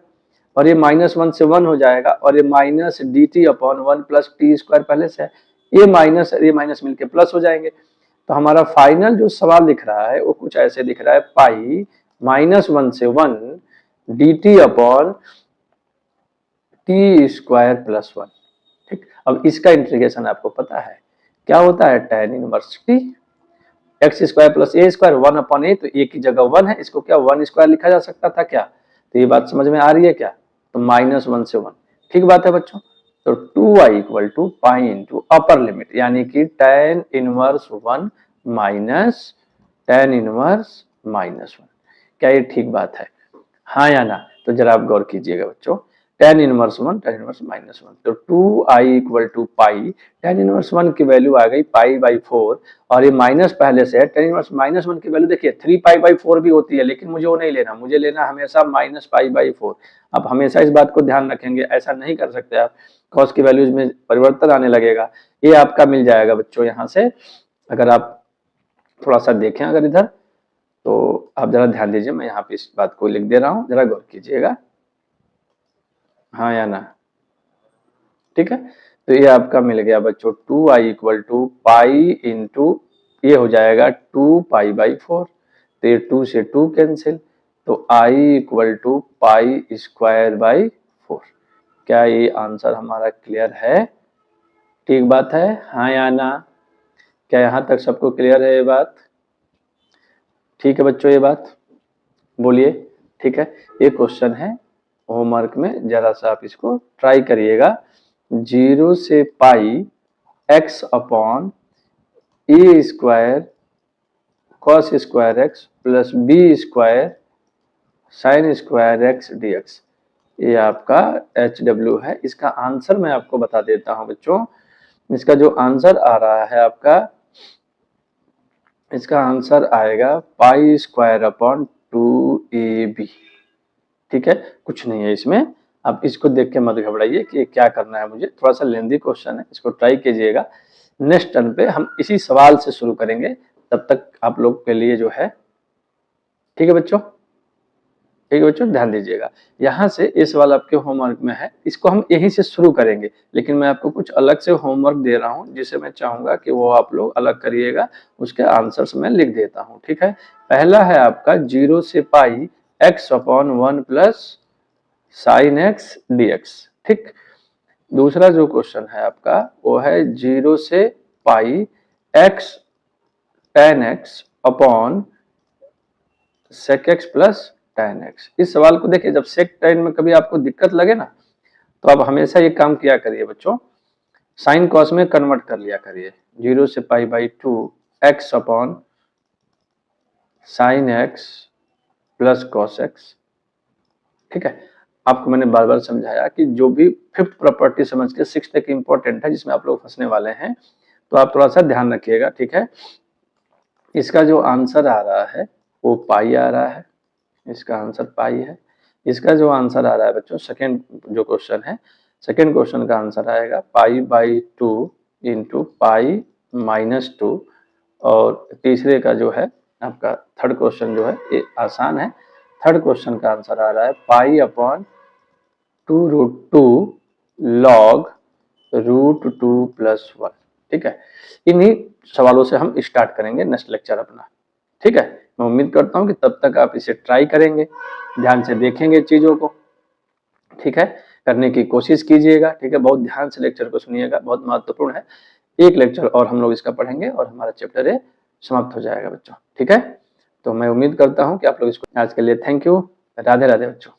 और ये -1 से 1 हो जाएगा, और ये minus d T upon 1 plus T square पहले से है, ये माइनस मिलके प्लस हो जाएंगे। तो हमारा फाइनल जो सवाल दिख रहा है वो कुछ ऐसे दिख रहा है, पाई -1 से 1 D T upon T square plus 1। ठीक, अब इसका इंटीग्रेशन आपको पता है क्या होता है, tan inverse T, X square plus A square 1 upon A, तो ए की जगह 1 है, इसको क्या 1 स्क्वायर लिखा जा सकता था क्या? तो ये बात समझ में आ रही है क्या? तो -1 से 1। ठीक बात है बच्चों, तो 2i equal to pi into upper limit, यानी कि tan inverse 1 minus tan inverse -1। क्या ये ठीक बात है, हाँ या ना? तो जरा आप गौर कीजिएगा बच्चों, tan इनवर्स 1 tan इनवर्स -1, तो 2i equal to pi, tan inverse 1 की वैल्यू आ गई पाई बाई 4, और ये माइनस पहले से है, tan इनवर्स -1 की वैल्यू देखिए 3 पाई बाई 4 भी होती है, लेकिन मुझे वो नहीं लेना, मुझे लेना हमेशा माइनस पाई बाई 4। आप हमेशा इस बात को ध्यान रखेंगे, ऐसा नहीं कर सकते आप, कॉस की वैल्यूज में परिवर्तन आने लगेगा। ये आपका मिल जाएगा बच्चों यहाँ से, अगर आप थोड़ा सा देखें अगर इधर, तो आप जरा ध्यान दीजिए, मैं यहाँ पे इस बात को लिख दे रहा हूँ, जरा गौर कीजिएगा, हाँ या ना। ठीक है। तो ये आपका मिल गया बच्चों 2i equal to pi into ये हो जाएगा 2 पाई/4। तो ये 2 से 2 कैंसिल, तो i इक्वल टू पाई² 4। क्या ये आंसर हमारा क्लियर है? ठीक बात है, हाँ या ना? क्या यहाँ तक सबको क्लियर है ये बात? ठीक है बच्चों, ये बात बोलिए। ठीक है, ये क्वेश्चन है होमवर्क में, जरा सा आप इसको ट्राई करिएगा। 0 से pi x upon A square cos square X plus B square sine square X dx, ये आपका HW है। इसका आंसर मैं आपको बता देता हूं बच्चों। इसका जो आंसर आ रहा है आपका, इसका आंसर आएगा पाई² ठीक है, कुछ नहीं है इसमें। आप इसको देख के मत घबराइए कि क्या करना है मुझे, थोड़ा सा लेंदी क्वेश्चन है, इसको ट्राई कीजिएगा। नेक्स्ट टर्न पे हम इसी सवाल से शुरू करेंगे, तब तक आप लोग के लिए जो है, ठीक है बच्चों, ठीक है बच्चों, ध्यान दीजिएगा। यहाँ से ये सवाल आपके होमवर्क में है, इसको हम यहीं से शुरू करेंगे, लेकिन मैं आपको कुछ अलग से होमवर्क दे रहा हूँ, जिसे मैं चाहूंगा कि वो आप लोग अलग करिएगा, उसके आंसर्स मैं लिख देता हूँ। ठीक है, पहला है आपका 0 से pi x upon 1 plus sine x dx। ठीक, दूसरा जो क्वेश्चन है आपका वो है 0 से pi x tan x upon sec x plus tan x। इस सवाल को देखिए, जब sec tan में कभी आपको दिक्कत लगे ना, तो आप हमेशा ये काम किया करिए बच्चों, साइन कॉस में कन्वर्ट कर लिया करिए। 0 से पाई/2 x upon sine x plus cos x। ठीक है, आपको मैंने बार बार समझाया कि जो भी फिफ्थ प्रॉपर्टी समझ के 6 तक इंपॉर्टेंट है, जिसमें आप लोग फंसने वाले हैं, तो आप थोड़ा सा ध्यान रखिएगा। ठीक है, इसका जो आंसर आ रहा है वो पाई आ रहा है, इसका आंसर पाई है। इसका जो आंसर आ रहा है बच्चों, सेकेंड जो क्वेश्चन है, सेकेंड क्वेश्चन का आंसर आएगा पाई/2 इंटू पाई-2। और तीसरे का जो है आपका थर्ड क्वेश्चन जो है, ये आसान है। थर्ड क्वेश्चन का आंसर आ रहा है पाई/2√2 लॉग √2 + 1। ठीक है, इन्हीं सवालों से हम स्टार्ट करेंगे नेक्स्ट लेक्चर अपना। ठीक है, मैं उम्मीद करता हूं कि तब तक आप इसे ट्राई करेंगे, ध्यान से देखेंगे चीजों को। ठीक है, करने की कोशिश कीजिएगा। ठीक है, बहुत ध्यान से लेक्चर को सुनिएगा, बहुत महत्वपूर्ण है। एक लेक्चर और हम लोग इसका पढ़ेंगे और हमारा चैप्टर ये समाप्त हो जाएगा बच्चों। ठीक है, तो मैं उम्मीद करता हूं कि आप लोग इसको, आज के लिए थैंक यू, राधे राधे बच्चों।